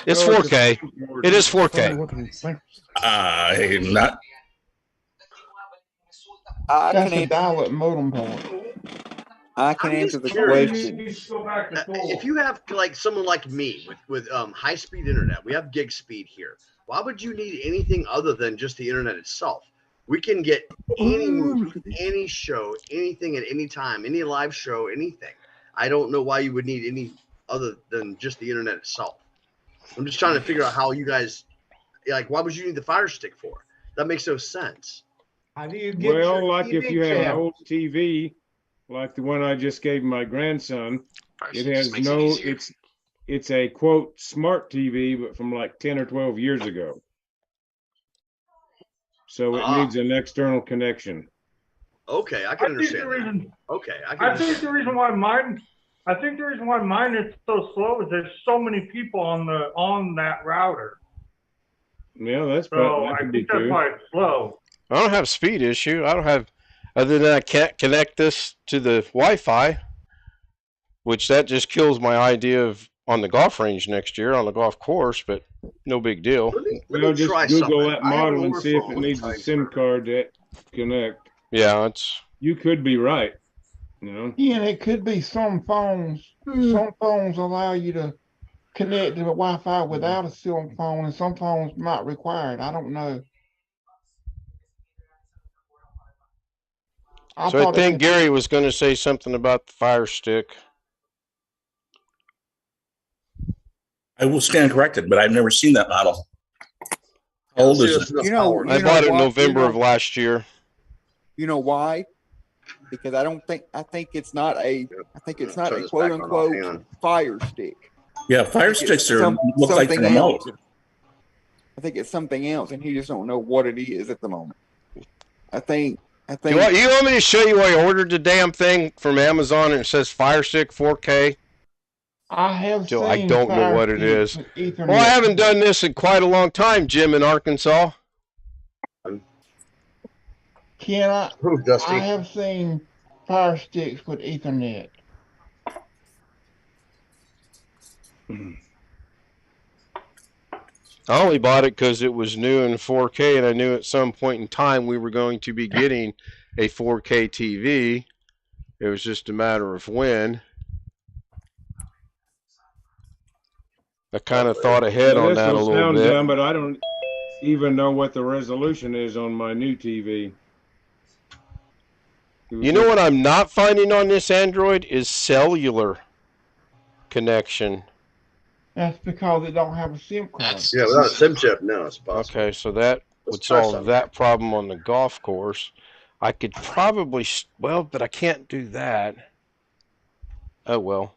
It's 4K. It is 4K. Not. That's a dial-up modem port. I can answer the curious. question. If you have like someone like me with high speed internet, we have gig speed here. Why would you need anything other than just the internet itself? We can get any movie, any show, anything at any time, any live show, anything. I don't know why you would need any other than just the internet itself. I'm just trying to figure out how you guys, like, why would you need the Fire Stick for? That makes no sense. How do you get Well, your like TV if you have an channel? old TV, like the one I just gave my grandson, it has makes it no, easier. it's a quote smart TV, but from like 10 or 12 years ago. So it needs an external connection. Okay, I can understand that. Okay, I think the reason why mine is so slow is there's so many people on that router. Yeah, that's So probably, I that could be think that's true. why it's slow. I don't have a speed issue. I don't have, other than I can't connect this to the Wi-Fi, which that just kills my idea of on the golf range next year on the golf course, but no big deal. Well, just Google that model and see if it needs a SIM card to connect. Yeah, it's. You could be right. You know. Yeah, and it could be some phones. Some phones allow you to connect to the Wi-Fi without a cell phone, and some phones might require it. I don't know. So I think Gary was going to say something about the Fire Stick. I will stand corrected, but I've never seen that model. How old is it? I bought it in November of last year. You know why? Because I think it's not a quote unquote Fire Stick. Yeah, Fire Sticks look like the remote. I think it's something else, and he just don't know what it is at the moment. I think. You want me to show you where I ordered the damn thing from Amazon and it says Fire Stick 4K? I have seen I don't know what it is. Ethernet. Well, I haven't done this in quite a long time, Jim, in Arkansas. Can I? Who, Dusty? I have seen Fire Sticks with Ethernet. I only bought it because it was new in 4K, and I knew at some point in time we were going to be getting a 4K TV. It was just a matter of when. I kind of thought ahead on that a little bit. Dumb, but I don't even know what the resolution is on my new TV. You know what I'm not finding on this Android is cellular connection. That's because it don't have a SIM card. Yeah, without a SIM chip, no, it's possible. Okay, so that would try solve something. that problem on the golf course. I could probably, well, but I can't do that. Oh, well.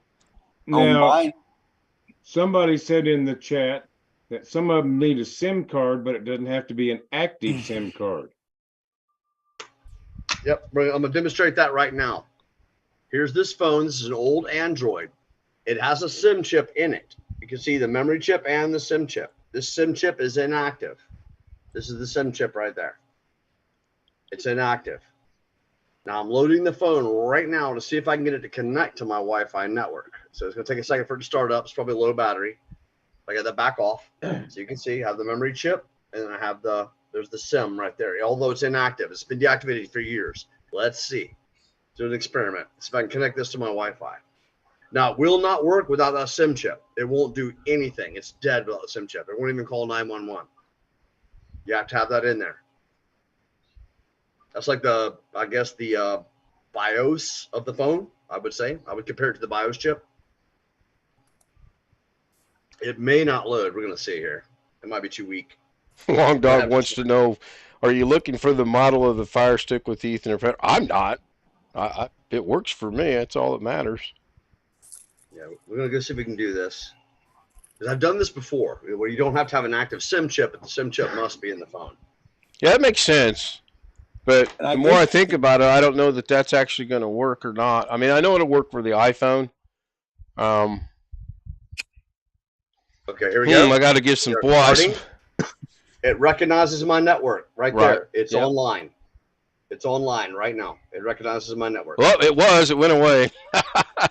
Now, somebody said in the chat that some of them need a SIM card, but it doesn't have to be an active SIM card. Yep, I'm gonna demonstrate that right now. Here's this phone. This is an old Android. It has a SIM chip in it. You can see the memory chip and the SIM chip. This SIM chip is inactive. This is the SIM chip right there. It's inactive. Now I'm loading the phone right now to see if I can get it to connect to my Wi-Fi network. So it's gonna take a second for it to start up. It's probably low battery. I got that back off. So you can see I have the memory chip and then I have there's the SIM right there. Although it's inactive, it's been deactivated for years. Let's see. Do an experiment. See if I can connect this to my Wi-Fi. Now it will not work without that SIM chip. It won't do anything. It's dead without the SIM chip. It won't even call 911. You have to have that in there. That's like I guess the BIOS of the phone, I would say. I would compare it to the BIOS chip. It may not load. We're going to see here. It might be too weak. Long Dog wants to know, are you looking for the model of the Fire Stick with Ethernet? I'm not. It works for me. That's all that matters. Yeah, we're going to go see if we can do this. Because I've done this before, where you don't have to have an active SIM chip, but the SIM chip must be in the phone. Yeah, that makes sense. But the more I think about it, I don't know that that's actually going to work or not. I mean, I know it'll work for the iPhone. Okay, here we go. I got to give some boys. It recognizes my network right there. It's online. It's online right now. It recognizes my network. Well, it was. It went away.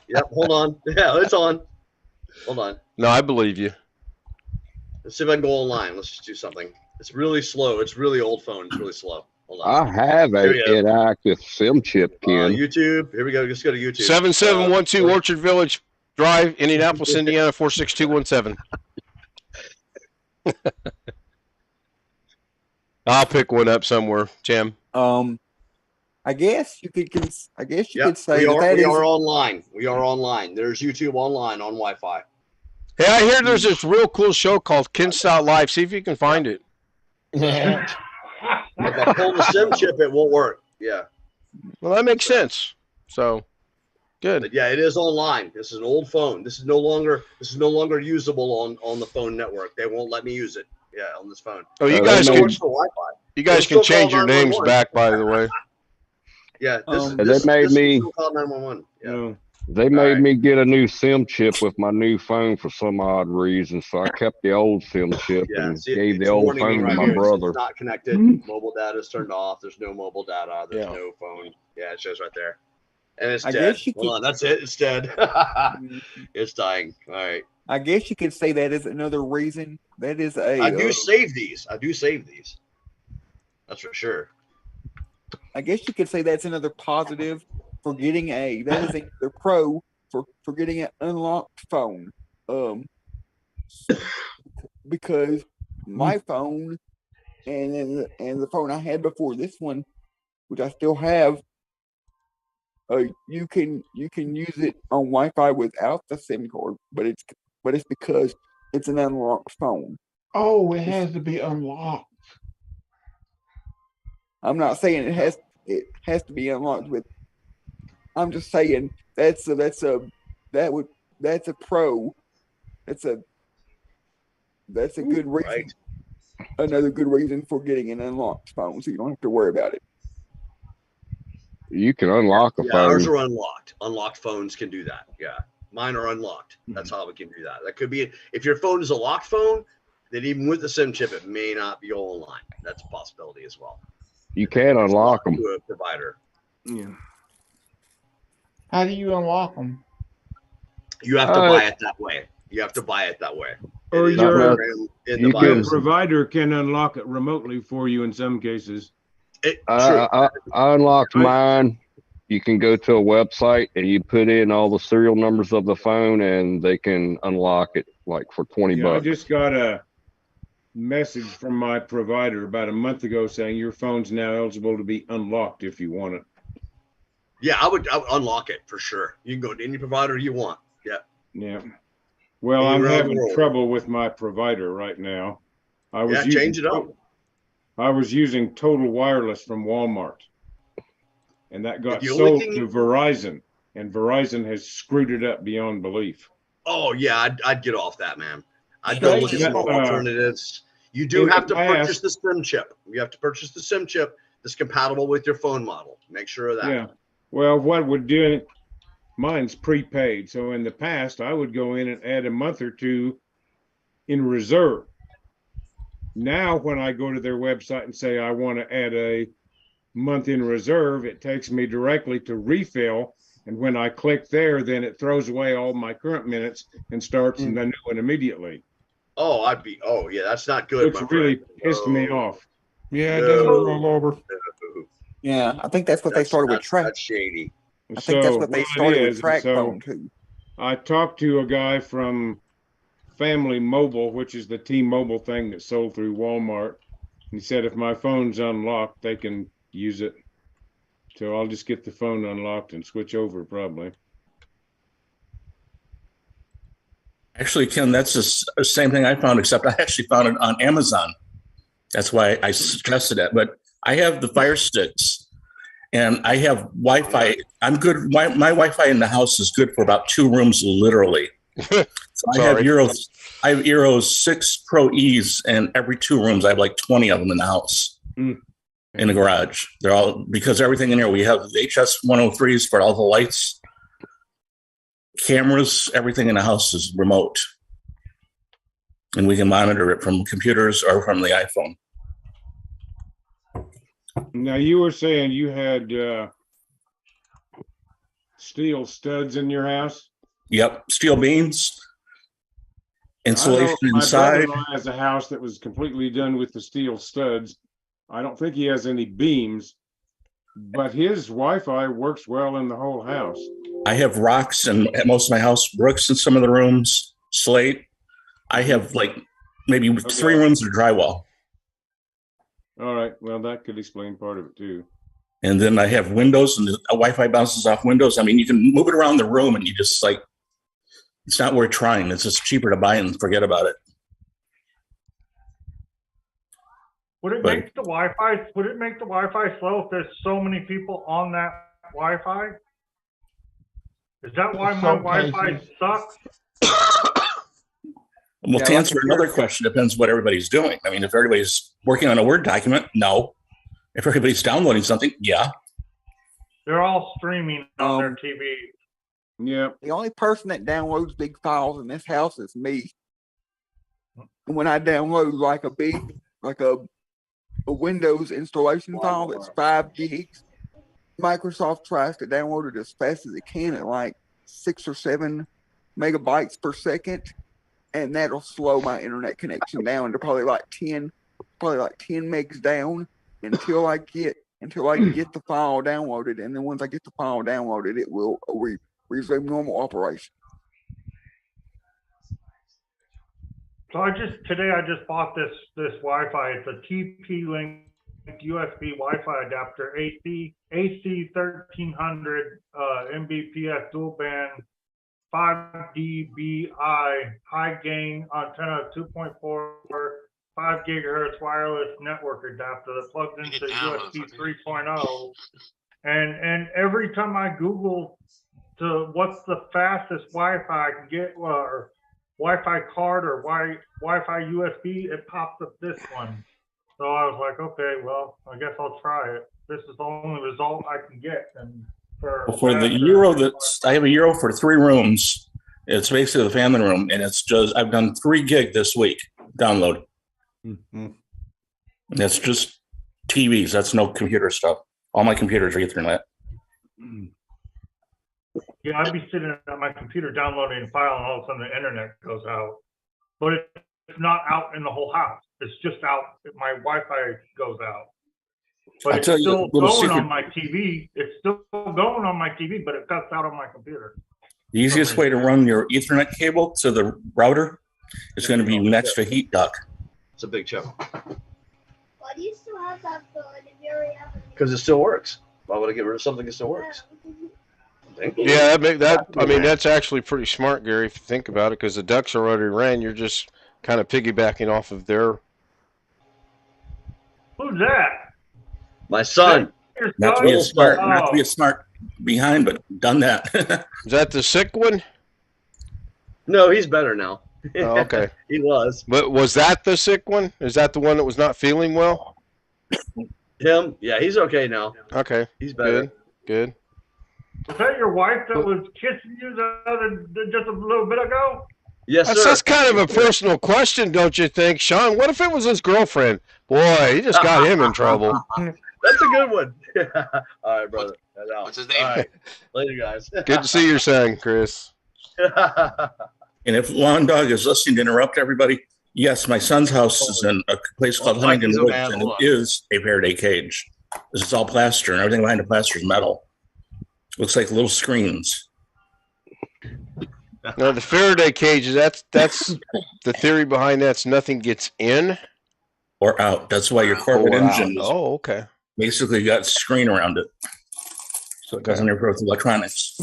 Yep. Hold on. Yeah, it's on. Hold on. No, I believe you. Let's see if I can go online. Let's just do something. It's really slow. It's really old phone. It's really slow. Hold on. I have an active SIM chip, Ken. YouTube. Here we go. Just go to YouTube. 7712 Orchard Village Drive, Indianapolis, Indiana 46217. I'll pick one up somewhere, Tim. I guess you could. I guess you Yep, could say we that are online. We are online. There's YouTube online on Wi-Fi. Hey, I hear there's this real cool show called Ken Stout Live. See if you can find it. If I pull the SIM chip, it won't work. Yeah. Well, that makes sense. So, good. But yeah, it is online. This is an old phone. This is no longer usable on the phone network. They won't let me use it. Yeah, on this phone. Oh, you guys can. Wi-Fi. You guys can change your names back, by the way. Yeah, they made me. Yeah. They made me get a new SIM chip with my new phone for some odd reason, so I kept the old SIM chip and gave the old phone to my brother. It's not connected. Mobile data is turned off. There's no mobile data. There's no phone. Yeah, it shows right there. And it's dead. Hold on, that's it. It's dead. It's dying. All right. I guess you could say that is another reason. That is a. I do save these. That's for sure. I guess you could say that's another positive for getting that is a pro for getting an unlocked phone. Because my phone and the phone I had before this one, which I still have, you can use it on Wi-Fi without the SIM card, but it's because it's an unlocked phone. Oh, it has to be unlocked. I'm not saying it has to be unlocked with. I'm just saying that's a pro. That's a good reason. Right. Another good reason for getting an unlocked phone, so you don't have to worry about it. You can unlock a phone. Ours are unlocked. Unlocked phones can do that. Yeah. Mine are unlocked. That's how we can do that. That could be if your phone is a locked phone, then even with the SIM chip, it may not be online. That's a possibility as well. You can unlock them. To a provider. Yeah. How do you unlock them? You have to buy it that way. You have to buy it that way. Or your provider can unlock it remotely for you in some cases. I unlocked mine. You can go to a website and you put in all the serial numbers of the phone and they can unlock it like for $20. I just got a message from my provider about a month ago saying your phone's now eligible to be unlocked if you want it. Yeah, I would unlock it for sure. You can go to any provider you want. Yeah. Yeah. Well, I'm having trouble with my provider right now. Change it up. I was using Total Wireless from Walmart, and that got The only sold thing to Verizon, and Verizon has screwed it up beyond belief. Oh yeah, I'd get off that, man. I'd go look at some alternatives. You do have to purchase the SIM chip. You have to purchase the SIM chip that's compatible with your phone model. Make sure of that. Yeah. Well, what would do it? Mine's prepaid. So in the past, I would go in and add a month or two in reserve. Now, when I go to their website and say I want to add a month in reserve, it takes me directly to refill. And when I click there, then it throws away all my current minutes and starts the new one immediately. Oh, yeah, that's not good. Which really pissed me off. Yeah, it doesn't roll over. Yeah, I think that's what they started with track. That's shady. I think that's what they started with track phone too. I talked to a guy from Family Mobile, which is the T-Mobile thing that's sold through Walmart. He said if my phone's unlocked, they can use it. So I'll just get the phone unlocked and switch over probably. Actually, Ken, that's the same thing I found, except I actually found it on Amazon. That's why I suggested it. But I have the Fire Sticks, and I have Wi-Fi. I'm good. My Wi-Fi in the house is good for about 2 rooms, literally. So I have Eero 6 Pro E's, and every 2 rooms, I have like 20 of them in the house, in the garage. They're all, because everything in here, we have the HS 103s for all the lights, cameras, everything in the house is remote. And we can monitor it from computers or from the iPhone. Now, you were saying you had steel studs in your house? Yep, steel beams, insulation inside. My brother-in-law has a house that was completely done with the steel studs. I don't think he has any beams, but his Wi-Fi works well in the whole house. I have rocks in most of my house, bricks in some of the rooms, slate. I have like maybe 3 rooms of drywall. All right, well, that could explain part of it too. And then I have windows, and the Wi-Fi bounces off windows. I mean, you can move it around the room, and you just like, it's not worth trying. It's just cheaper to buy and forget about it. Would it make the Wi-Fi? Would it make the Wi-Fi slow if there's so many people on that Wi-Fi? Is that why my Wi-Fi sucks? Well, to answer another question, depends what everybody's doing. I mean, if everybody's working on a Word document, no. If everybody's downloading something, yeah. They're all streaming on their TV. Yeah. The only person that downloads big files in this house is me. And when I download like a Windows installation file that's 5 gigs, Microsoft tries to download it as fast as it can at like 6 or 7 megabytes per second, and that'll slow my internet connection down to probably like 10 megs down until I get the file downloaded. And then once I get the file downloaded, it will resume normal operation. So today I just bought this Wi-Fi. It's a TP-Link USB Wi-Fi adapter, AC 1300 Mbps dual band, 5 dBi high gain antenna, 2.4 5 gigahertz wireless network adapter that plugs into USB 3.0. And every time I Google what's the fastest Wi-Fi I can get, or Wi-Fi card or Wi-Fi USB, it pops up this one. So I was like, okay, well, I guess I'll try it. This is the only result I can get. And for the Eero, I have a Eero for 3 rooms. It's basically the family room, and it's just, I've done 3 gig this week download. Mm-hmm. That's just TVs. That's no computer stuff. All my computers are Ethernet. Yeah, I'd be sitting at my computer downloading a file, and all of a sudden the internet goes out. But it's not out in the whole house. It's just out. My Wi-Fi goes out. But it's still going on my TV. It's still going on my TV, but it cuts out on my computer. The easiest way to run your Ethernet cable to the router is going to be next to heat duct. It's a big chip. Why do you still have that phone if you already have it? Because it still works. Why would I get rid of something that still works? Yeah, that's actually pretty smart, Gary, if you think about it, because the ducks are already ran. You're just kind of piggybacking off of their Who's that? My son. Your Not to son? be a smart, Oh. not to be a smart behind, but done that. Is that the sick one? No, he's better now. Oh, okay. He was. But was that the sick one? Is that the one that was not feeling well? Him? Yeah, he's okay now. Okay. He's better. Good. Was that your wife that was kissing you just a little bit ago? Yes, sir. That's kind of a personal question, don't you think, Sean? What if it was his girlfriend? Boy, he just got him in trouble. That's a good one. All right, brother. What's his name? All right. Later, guys. Good to see your son, Chris. And if Lawn Dog is listening to interrupt everybody, yes, my son's house is in a place called Huntington Woods, and it is a Faraday cage. This is all plaster, and everything behind the plaster is metal. Looks like little screens. No, the Faraday cages, that's the theory behind that's nothing gets in or out. That's why your Corvette engine is okay. Basically got a screen around it. So it doesn't interfere with electronics.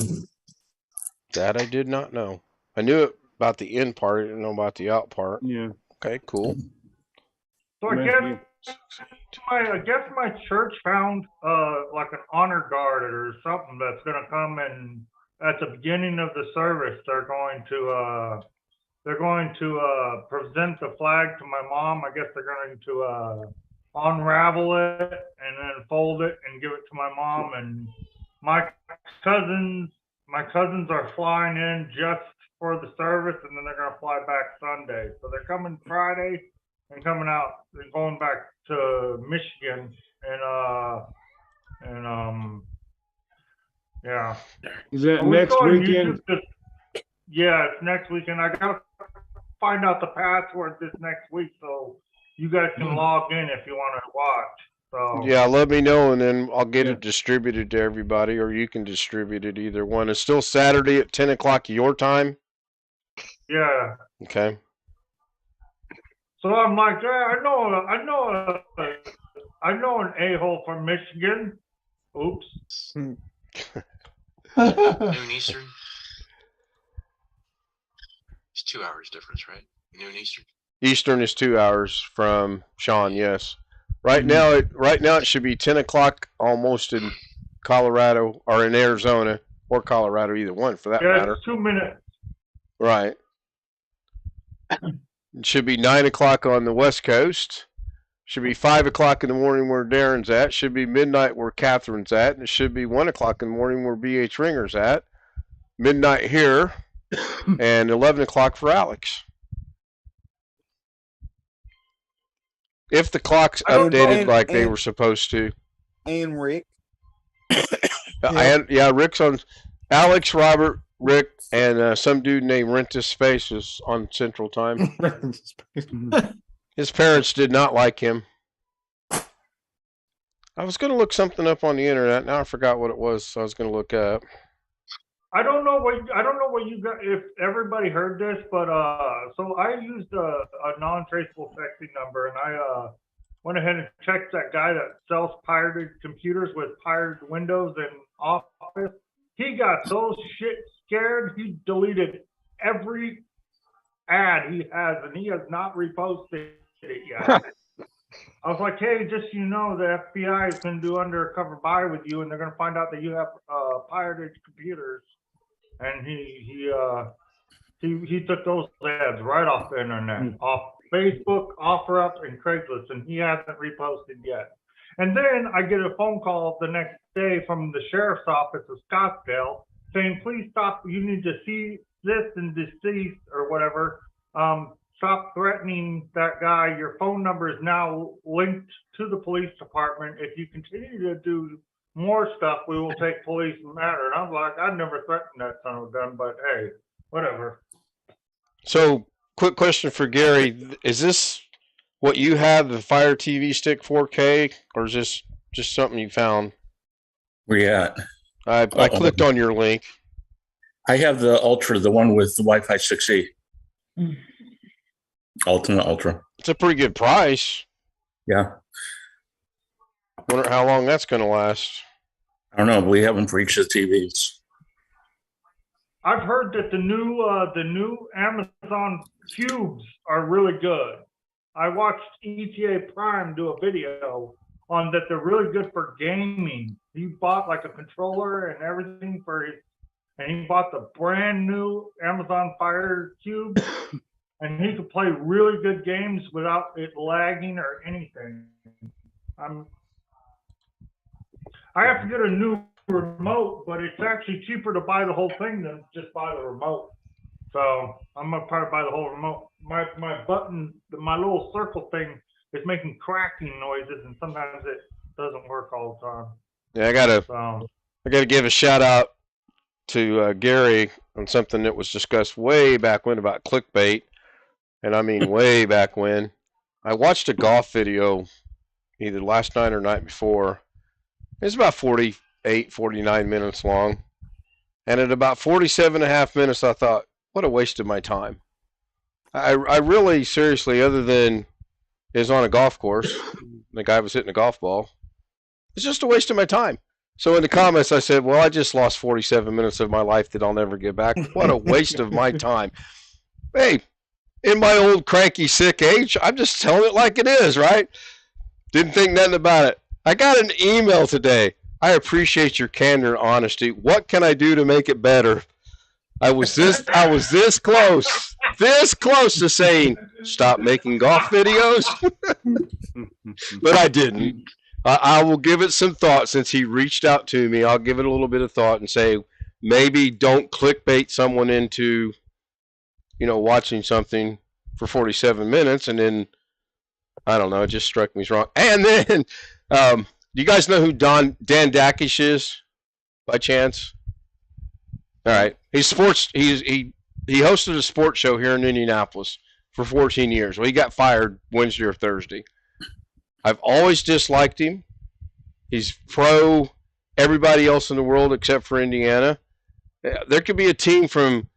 That I did not know. I knew it about the in part, I didn't know about the out part. Yeah. Okay, cool. So I guess my church found like an honor guard or something that's gonna come and at the beginning of the service they're going to present the flag to my mom. I guess they're going to unravel it and then fold it and give it to my mom. And my cousins are flying in just for the service, and then they're gonna fly back Sunday. So they're coming Friday and coming out and going back to Michigan yeah. Is that next weekend? Yeah, it's next weekend. I gotta find out the password this next week so you guys can log in if you want to watch. So Yeah, let me know, and then I'll get it distributed to everybody, or you can distribute it, either one. It's still Saturday at 10 o'clock your time? yeah. Okay. So I'm like, yeah, I know an a-hole from Michigan. Oops. Noon Eastern. It's 2 hours difference, right? Noon Eastern. Eastern is 2 hours from Sean, yes. Right now it should be 10 o'clock almost in Colorado, or in Arizona, or Colorado, either one for that matter. It's 2 minutes. Right. It should be 9 o'clock on the West Coast. Should be 5 o'clock in the morning where Darren's at. Should be midnight where Catherine's at. And it should be 1 o'clock in the morning where BH Ringer's at. Midnight here. And 11 o'clock for Alex. If the clock's updated like they were supposed to. And Rick. Rick's on. Alex, Robert, Rick, and some dude named Rentus Space is on Central Time. His parents did not like him. I was going to look something up on the internet. Now I forgot what it was. So I was going to look up. I don't know what you got, if everybody heard this, but so I used a non-traceable texting number, and I went ahead and checked that guy that sells pirated computers with pirated windows in Office. He got so shit scared, he deleted every ad he has, and he has not reposted it yet. I was like, hey, just so you know, the FBI is going to do undercover buy with you, and they're going to find out that you have pirated computers. And he took those ads right off the internet, off Facebook, OfferUp, and Craigslist, and he hasn't reposted yet. And then I get a phone call the next day from the sheriff's office of Scottsdale saying, please stop, you need to see this and deceased or whatever. Stop threatening that guy. Your phone number is now linked to the police department. If you continue to do more stuff, we will take police matter. And I'm like, I'd never threatened that son of a gun, but hey, whatever. So, quick question for Gary. Is this what you have, the Fire TV Stick 4K, or is this just something you found? Where you at? I clicked on your link. I have the Ultra, the one with the Wi-Fi 6E. Ultimate Ultra. It's a pretty good price. Yeah. Wonder how long that's going to last. I don't know. We have them for each of the TVs. I've heard that the new Amazon cubes are really good. I watched ETA Prime do a video on that they're really good for gaming. He bought like a controller and everything for his, and he bought the brand new Amazon Fire Cube, and he could play really good games without it lagging or anything. I have to get a new remote, but it's actually cheaper to buy the whole thing than just buy the remote. So I'm gonna probably buy the whole remote. My button, my little circle thing is making cracking noises, and sometimes it doesn't work all the time. Yeah, I gotta give a shout out to Gary on something that was discussed way back when about clickbait, and I mean way back when. I watched a golf video either last night or night before. It's about 48, 49 minutes long. And at about 47 and a half minutes, I thought, what a waste of my time. I really, seriously, other than is on a golf course, the guy was hitting a golf ball, it's just a waste of my time. So in the comments, I said, well, I just lost 47 minutes of my life that I'll never get back. What a waste of my time. Hey, in my old cranky, sick age, I'm just telling it like it is, right? Didn't think nothing about it. I got an email today. I appreciate your candor and honesty. What can I do to make it better? I was this close to saying, stop making golf videos. But I didn't. I will give it some thought since he reached out to me. I'll give it a little bit of thought and say, maybe don't clickbait someone into, watching something for 47 minutes. And then, I don't know, it just struck me as wrong. And then, you guys know who Dan Dakish is by chance? All right. He hosted a sports show here in Indianapolis for 14 years. Well, he got fired Wednesday or Thursday. I've always disliked him. He's pro everybody else in the world except for Indiana. There could be a team from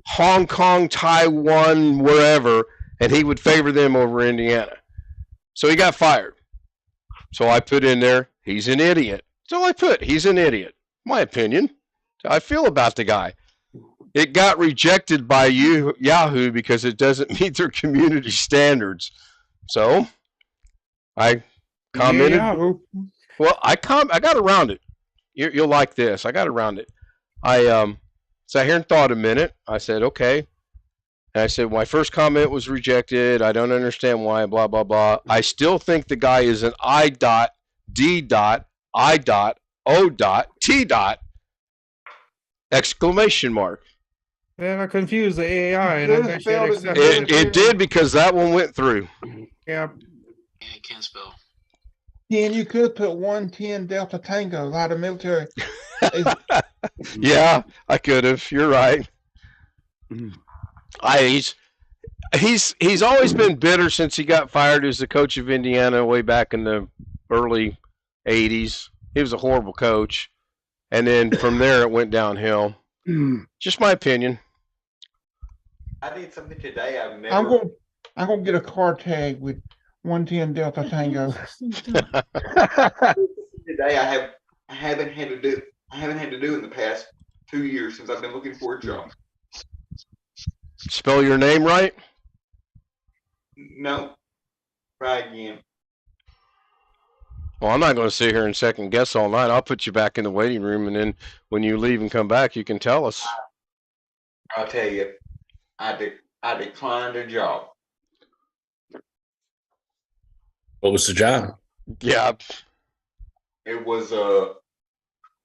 Hong Kong, Taiwan, wherever, and he would favor them over Indiana. So he got fired. So I put in there, he's an idiot. So I put, he's an idiot. My opinion. I feel about the guy. It got rejected by Yahoo because it doesn't meet their community standards. So I commented. Well, I got around it. You'll like this. I got around it. I sat here and thought a minute. I said, okay. And I said, my first comment was rejected. I don't understand why, blah, blah, blah. I still think the guy is an I dot, D dot, I dot, O dot, T dot, exclamation mark. Yeah, I confused the AI. And it did because that one went through. Yeah. Yeah, I can't spell. Then you could put 110 Delta Tango out of military. Yeah, I could have. You're right. He's always been bitter since he got fired as the coach of Indiana way back in the early 80s. He was a horrible coach. And then from there it went downhill. Just my opinion. I did something today I've never. I'm gonna get a car tag with 110 Delta Tango. Today I haven't had to do in the past 2 years since I've been looking for a job. Spell your name right? No. Try again. Well, I'm not going to sit here and second guess all night. I'll put you back in the waiting room, and then when you leave and come back, you can tell us. I'll tell you, I declined a job. What was the job? Yeah. It was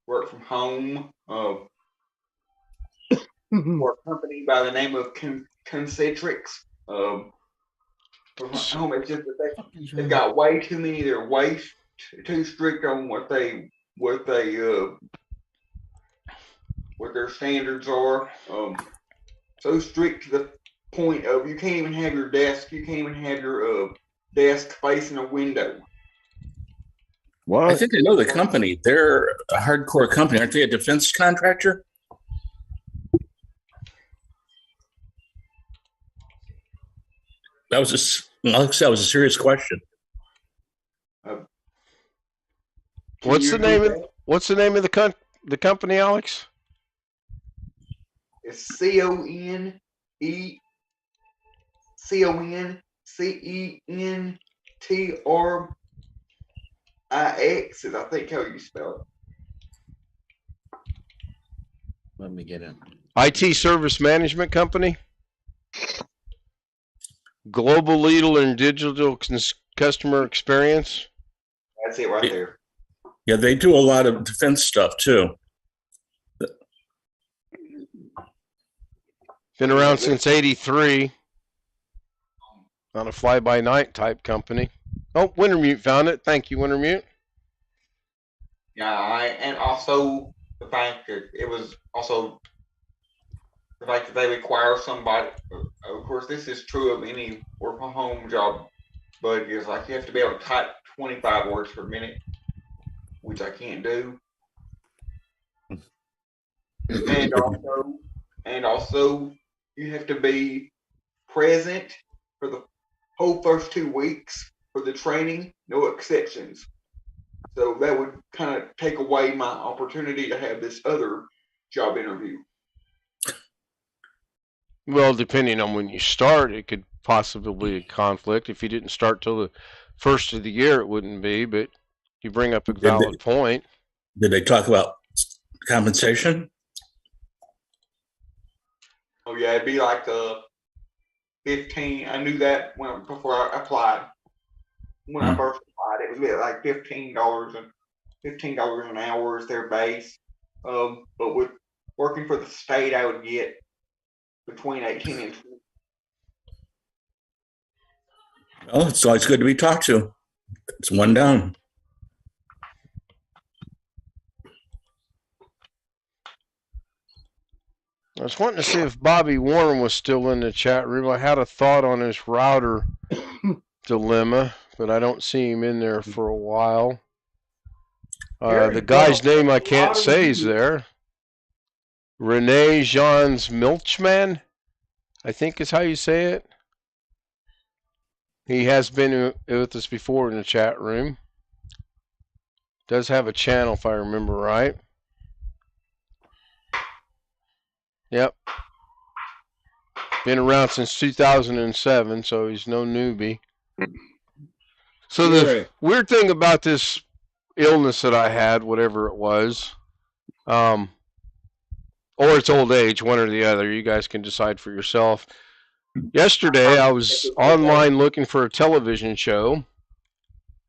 work from home for a company by the name of Concentrix. From home, it's just that they've got way too many. They're way too strict on what their standards are. So strict to the point of you can't even have your desk. You can't even have your desk facing a window. What? I think I know the company. They're a hardcore company. Aren't they a defense contractor? That was a serious question. What's the name of the company, Alex? It's CONCENTRIX. CENTRIX is I think how you spell it. Let me get in. IT Service Management Company. Global leader in digital customer experience. That's it right there. Yeah, they do a lot of defense stuff too. Been around since '83. Not a fly-by-night type company. Oh, Wintermute found it. Thank you, Wintermute. Yeah, and also the fact that it was also the fact that they require somebody. Of course, this is true of any work from home job, but it's like you have to be able to type 25 words per minute, which I can't do. And also, you have to be present for the whole first 2 weeks for the training, no exceptions. So that would kind of take away my opportunity to have this other job interview. Well, depending on when you start, it could possibly be a conflict. If you didn't start till the first of the year, it wouldn't be, but you bring up a valid point. Did they talk about compensation? Oh yeah, it'd be like 15. I knew that before I applied. When I first applied, it was like $15 an hour is their base. But with working for the state, I would get between 18 and 20. Well, it's always good to be talked to. It's one down. I was wanting to see if Bobby Warren was still in the chat room. I had a thought on his router dilemma, but I don't see him in there for a while. The guy's name I can't say is there. Rene Jans Milchman, I think is how you say it. He has been with us before in the chat room. Does have a channel if I remember right. Yep. Been around since 2007, so he's no newbie. So the weird thing about this illness that I had, whatever it was, or it's old age, one or the other, you guys can decide for yourself. Yesterday, I was online looking for a television show,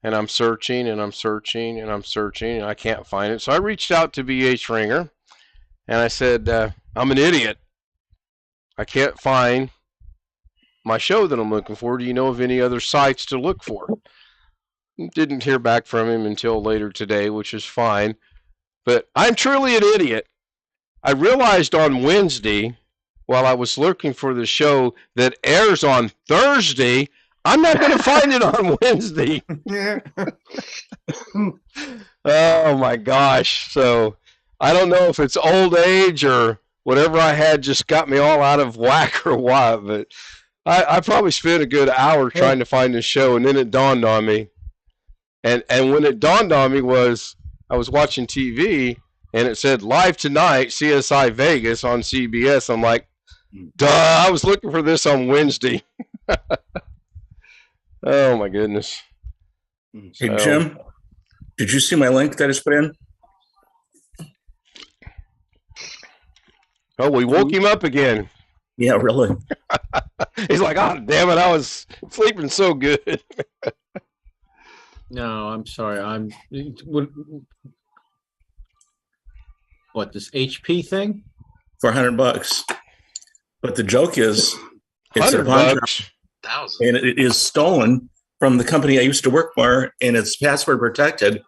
and I'm searching, and I'm searching, and I'm searching, and I can't find it. So I reached out to BH Ringer, and I said, I'm an idiot. I can't find my show that I'm looking for. Do you know of any other sites to look for? Didn't hear back from him until later today, which is fine. But I'm truly an idiot. I realized on Wednesday, while I was looking for the show that airs on Thursday, I'm not going to find it on Wednesday. Oh my gosh. So I don't know if it's old age or whatever I had just got me all out of whack or what, but I probably spent a good hour trying to find this show, and then it dawned on me. And when it dawned on me was I was watching TV, and it said live tonight, CSI Vegas on CBS. I'm like, duh, I was looking for this on Wednesday. Oh my goodness. Hey, Jim, did you see my link that I just put in? Oh, we woke him up again. Yeah, really. He's like, oh, damn it, I was sleeping so good. No, I'm sorry. What, this HP thing? For $100. But the joke is, it's a $100. And it is stolen from the company I used to work for, and it's password protected.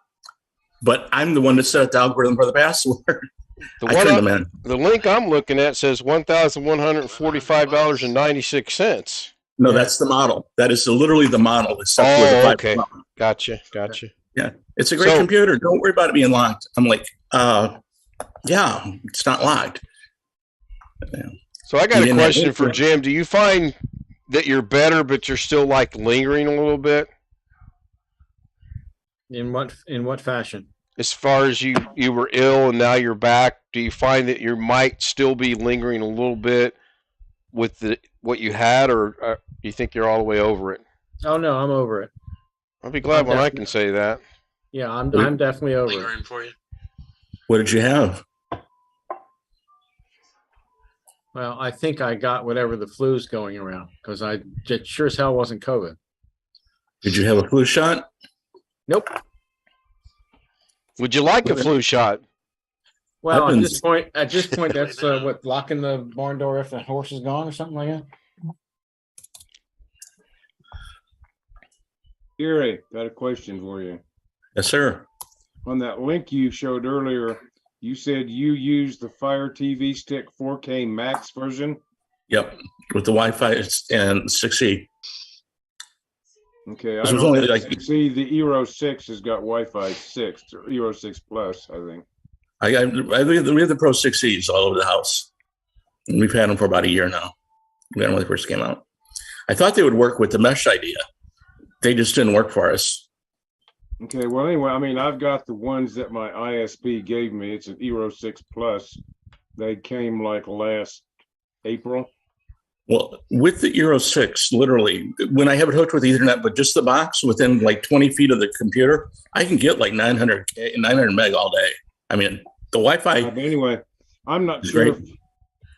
But I'm the one that set the algorithm for the password. The link I'm looking at says $1,145.96. No, that's the model. That is literally the model. Oh, okay. Gotcha. Yeah, it's a great computer. Don't worry about it being locked. I'm like, yeah, it's not locked. Yeah. So I got a question for Jim. Do you find that you're better, but you're still like lingering a little bit? In what fashion? As far as you were ill and now you're back, do you find that you might still be lingering a little bit with what you had, or do you think you're all the way over it? Oh no, I'm over it. I'll be glad I'm when I definitely- can say that. Yeah, I'm definitely over it. Lingering for you. What did you have? Well, I think I got whatever the flu's going around because it sure as hell wasn't COVID. Did you have a flu shot? Nope. Would you like a flu shot? Well, I've at been- this point, that's what, locking the barn door if the horse is gone or something like that. Gary, got a question for you. Yes, sir. On that link you showed earlier, you said you used the Fire TV Stick 4K Max version. Yep, with the Wi-Fi and 6E. Okay, I This was don't only like see the Eero 6 has got Wi-Fi 6 or Eero 6 Plus, I think. we have the Pro 6Es all over the house. And we've had them for about a year now. We had them when they first came out. I thought they would work with the mesh idea. They just didn't work for us. Okay, well, anyway, I mean, I've got the ones that my ISP gave me. It's an Eero 6 Plus. They came like last April. Well, with the Eero 6, literally, when I have it hooked with Ethernet, but just the box within like 20 feet of the computer, I can get like 900 meg all day. I mean, the Wi-Fi. But anyway, I'm not It's sure great.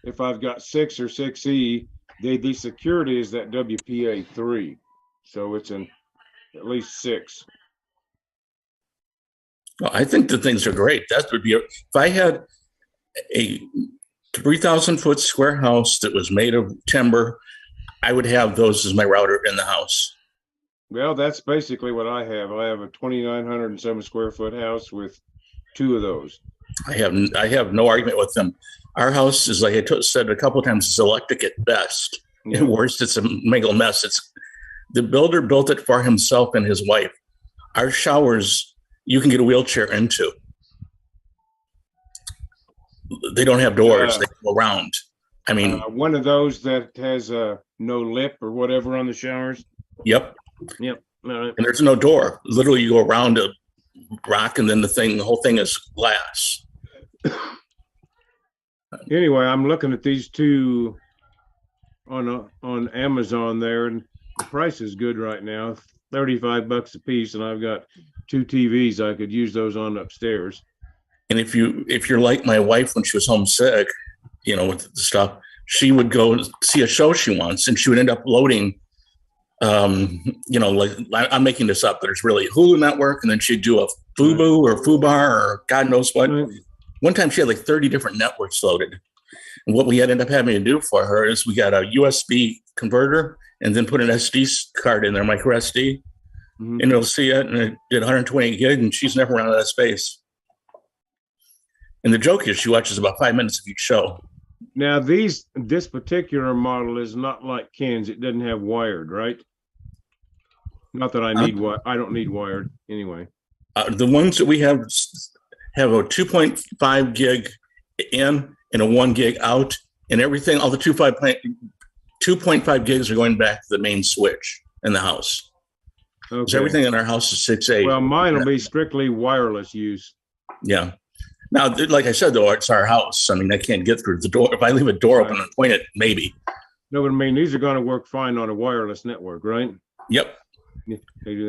if I've got 6 or 6E. The security is that WPA 3. So it's at least 6. Well, I think the things are great. That would be, if I had a 3,000 foot square house that was made of timber, I would have those as my router in the house. Well, that's basically what I have. I have a 2,907 square foot house with 2 of those. I have no argument with them. Our house is, like I said a couple of times, it's electric at best. Yeah. At worst, it's a mega mess. It's the builder built it for himself and his wife. Our showers, you can get a wheelchair into. They don't have doors. They go around. I mean, one of those that has a no lip or whatever on the showers. Yep. Yep. All right. And there's no door. Literally, you go around a rock, and then the whole thing is glass. Anyway, I'm looking at these 2 on Amazon there, and the price is good right now, $35 a piece, and I've got 2 TVs. I could use those on upstairs. And if you're like my wife when she was homesick, with the stuff, she would go see a show she wants, and she would end up loading. Like I'm making this up, but it's really Hulu Network, and then she'd do a Fubo or Fubar or God knows what. One time she had like 30 different networks loaded. And what we had ended up having to do for her is we got a USB converter and then put an SD card in there, micro SD, and it'll see it, and it did 128 gig, and she's never run out of that space. And the joke is she watches about 5 minutes of each show. Now, this particular model is not like Ken's. It doesn't have wired, right? Not that I don't need wired anyway. The ones that we have a 2.5 gig in and a 1 gig out, and everything, all the 2.5 gigs are going back to the main switch in the house. Okay. So everything in our house is 6A. Well, mine will be strictly wireless use. Yeah. Now, like I said, though, it's our house. I mean, I can't get through the door. If I leave a door open and point it, maybe. No, but I mean, these are going to work fine on a wireless network, right? Yep. Yeah, they do